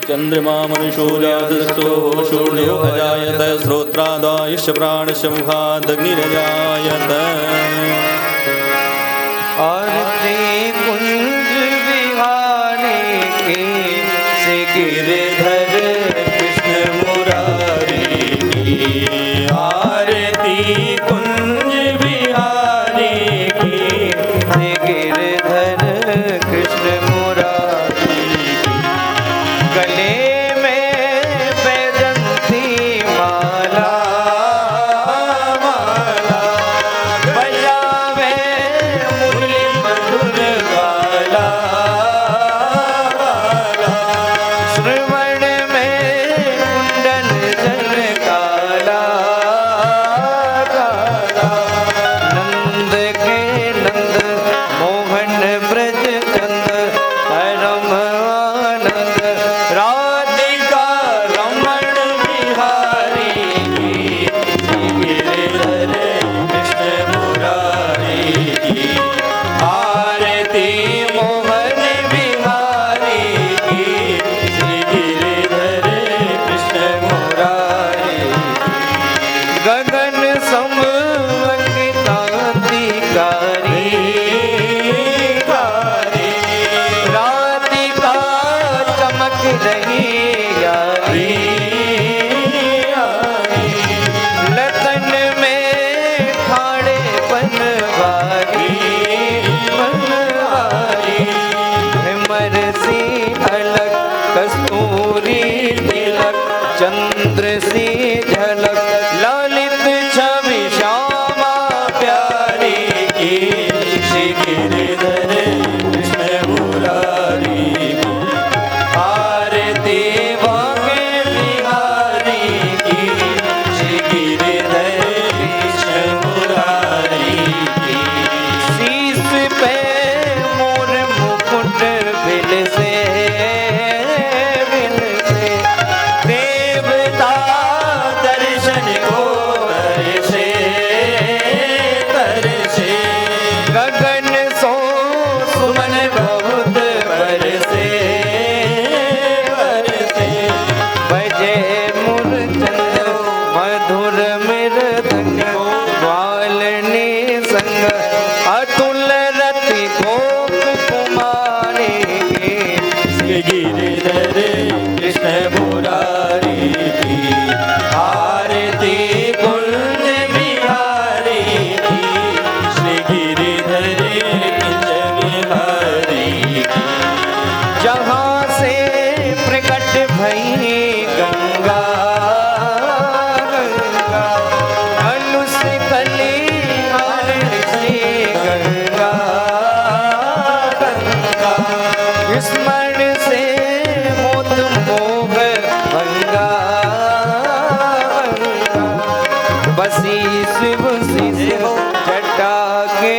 चंद्रमा मनुष्यो जातस्तो सूर्यो अजायत श्रोत्रादायुष प्राणस्य मुखादग्निरजायत। आरती कुंज विहारी की से गिरधर कृष्ण मुरारी की। आरती कुंज विहारी की से गिरधर कृष्ण मुरारी की। गले में बैजंती माला माला बजावे मुरली मधुर गाला गाला। श्रवण में कुंडल जल काला गगन सम क्रांतिकारी राधिका चमक रही यारी लतन में ठाड़े बनवारी भ्रमर सी अलग कस्तूरी तिलक चंद्र सी झलक ललित छवि श्यामा प्यारी की श्री गिरिधर कृष्ण मुरारी की आरती वागे बिहारी की श्री गिरिधर कृष्ण मुरारी की शीश पे मोर मुकुट बिल से देवता दर्शन को तरसे गगन सो सुमन बहुत बरसे बजे मूर्छंद मधुर मृदंग ग्वालनी संग अतुल रति गोप कुमारी श्री गिरिधर कृष्ण मुरारी की आरती कुंज बिहारी की श्री गिरिधर कृष्ण बिहारी की जहाँ से प्रकट भई गंगा अनुस कली श्री गंगा स्मरण से मोद मोह भंगा बसी शिव शिव जटा के